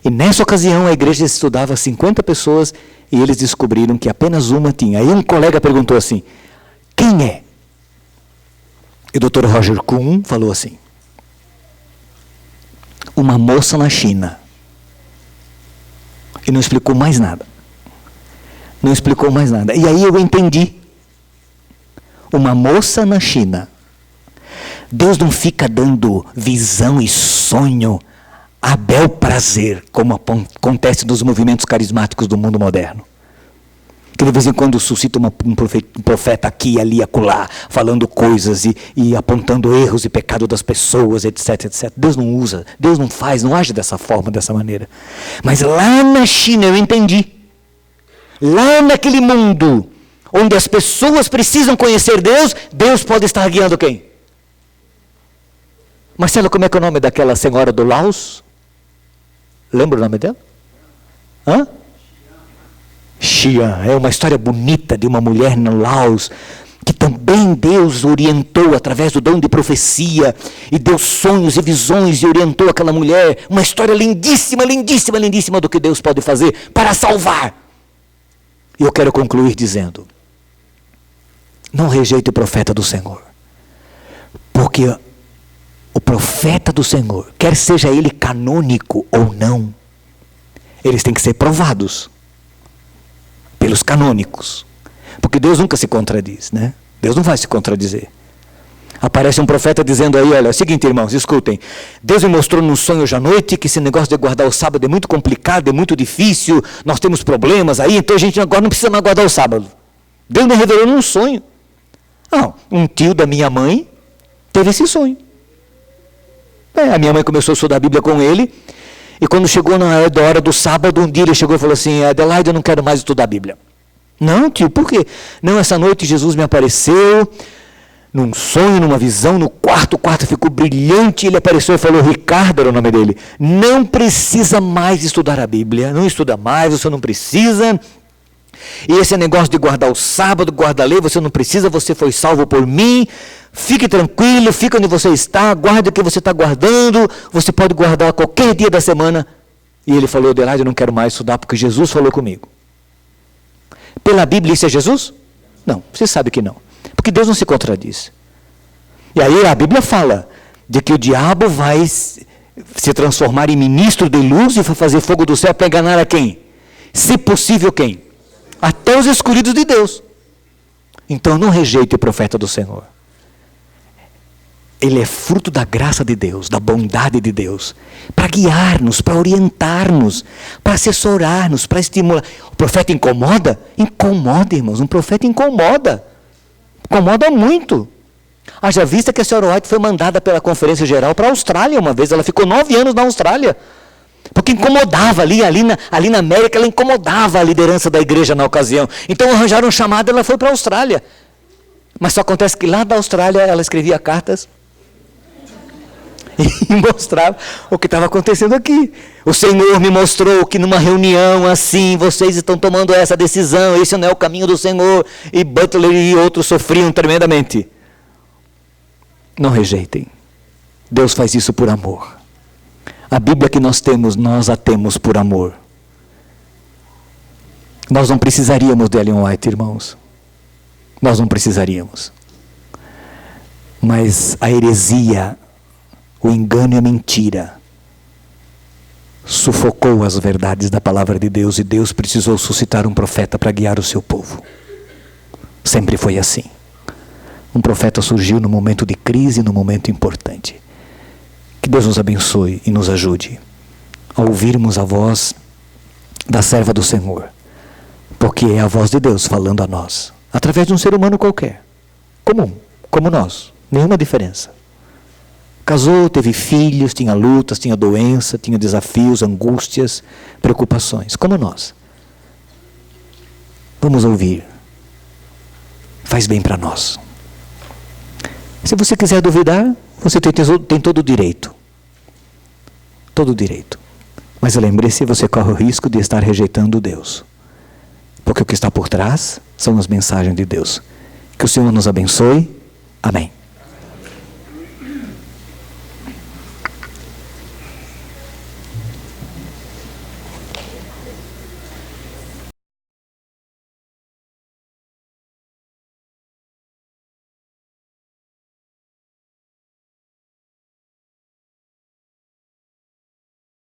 E nessa ocasião a igreja estudava 50 pessoas e eles descobriram que apenas uma tinha. Aí um colega perguntou assim: quem é? E o Dr. Roger Kuhn falou assim: uma moça na China. E não explicou mais nada. Não explicou mais nada. E aí eu entendi. Uma moça na China. Deus não fica dando visão e sonho a bel prazer, como acontece nos movimentos carismáticos do mundo moderno. Que de vez em quando suscita um profeta aqui, ali, acolá, falando coisas e apontando erros e pecados das pessoas, etc, etc. Deus não usa, Deus não faz, não age dessa forma, dessa maneira. Mas lá na China eu entendi. Lá naquele mundo, onde as pessoas precisam conhecer Deus, Deus pode estar guiando quem? Marcelo, como é que é o nome daquela senhora do Laos? Lembra o nome dela? Hã? Xian. É uma história bonita de uma mulher no Laos, que também Deus orientou através do dom de profecia, e deu sonhos e visões, e orientou aquela mulher. Uma história lindíssima, lindíssima, lindíssima do que Deus pode fazer para salvar. E eu quero concluir dizendo, não rejeite o profeta do Senhor, porque o profeta do Senhor, quer seja ele canônico ou não, eles têm que ser provados pelos canônicos, porque Deus nunca se contradiz, né? Deus não vai se contradizer. Aparece um profeta dizendo aí, olha, é o seguinte, irmãos, escutem, Deus me mostrou num sonho hoje à noite que esse negócio de guardar o sábado é muito complicado, é muito difícil, nós temos problemas aí, então a gente agora não precisa mais guardar o sábado. Deus me revelou num sonho. Um tio da minha mãe teve esse sonho. A minha mãe começou a estudar a Bíblia com ele, e quando chegou na hora do sábado, um dia ele chegou e falou assim, Adelaide, eu não quero mais estudar a Bíblia. Não, tio, por quê? Não, essa noite Jesus me apareceu, num sonho, numa visão, no quarto, o quarto ficou brilhante, ele apareceu e falou, Ricardo era o nome dele, não precisa mais estudar a Bíblia, não estuda mais, você não precisa, e esse negócio de guardar o sábado, guardar a lei, você não precisa, você foi salvo por mim, fique tranquilo, fique onde você está, guarde o que você está guardando, você pode guardar qualquer dia da semana. E ele falou, Adelaide, eu não quero mais estudar, porque Jesus falou comigo. Pela Bíblia isso é Jesus? Não, você sabe que não, porque Deus não se contradiz. E aí a Bíblia fala de que o diabo vai se transformar em ministro de luz e vai fazer fogo do céu para enganar a quem? Se possível quem? Até os escolhidos de Deus. Então não rejeite o profeta do Senhor. Ele é fruto da graça de Deus, da bondade de Deus, para guiar-nos, para orientar-nos, para assessorar-nos, para estimular. O profeta incomoda? Incomoda, irmãos, um profeta incomoda. Incomoda muito. Haja vista que a senhora White foi mandada pela Conferência Geral para a Austrália uma vez, ela ficou 9 anos na Austrália. Porque incomodava ali na América, ela incomodava a liderança da igreja na ocasião. Então arranjaram um chamado, ela foi para a Austrália. Mas só acontece que lá da Austrália ela escrevia cartas e mostrava o que estava acontecendo aqui. O Senhor me mostrou que numa reunião assim, vocês estão tomando essa decisão, esse não é o caminho do Senhor. E Butler e outros sofriam tremendamente. Não rejeitem. Deus faz isso por amor. A Bíblia que nós temos, nós a temos por amor. Nós não precisaríamos de Ellen White, irmãos. Nós não precisaríamos. Mas a heresia, o engano e a mentira sufocou as verdades da palavra de Deus, e Deus precisou suscitar um profeta para guiar o seu povo. Sempre foi assim. Um profeta surgiu no momento de crise, no momento importante. Que Deus nos abençoe e nos ajude a ouvirmos a voz da serva do Senhor, porque é a voz de Deus falando a nós, através de um ser humano qualquer, comum, como nós, nenhuma diferença. Casou, teve filhos, tinha lutas, tinha doença, tinha desafios, angústias, preocupações, como nós. Vamos ouvir. Faz bem para nós. Se você quiser duvidar, você tem todo o direito. Todo o direito. Mas lembre-se, você corre o risco de estar rejeitando Deus. Porque o que está por trás são as mensagens de Deus. Que o Senhor nos abençoe. Amém.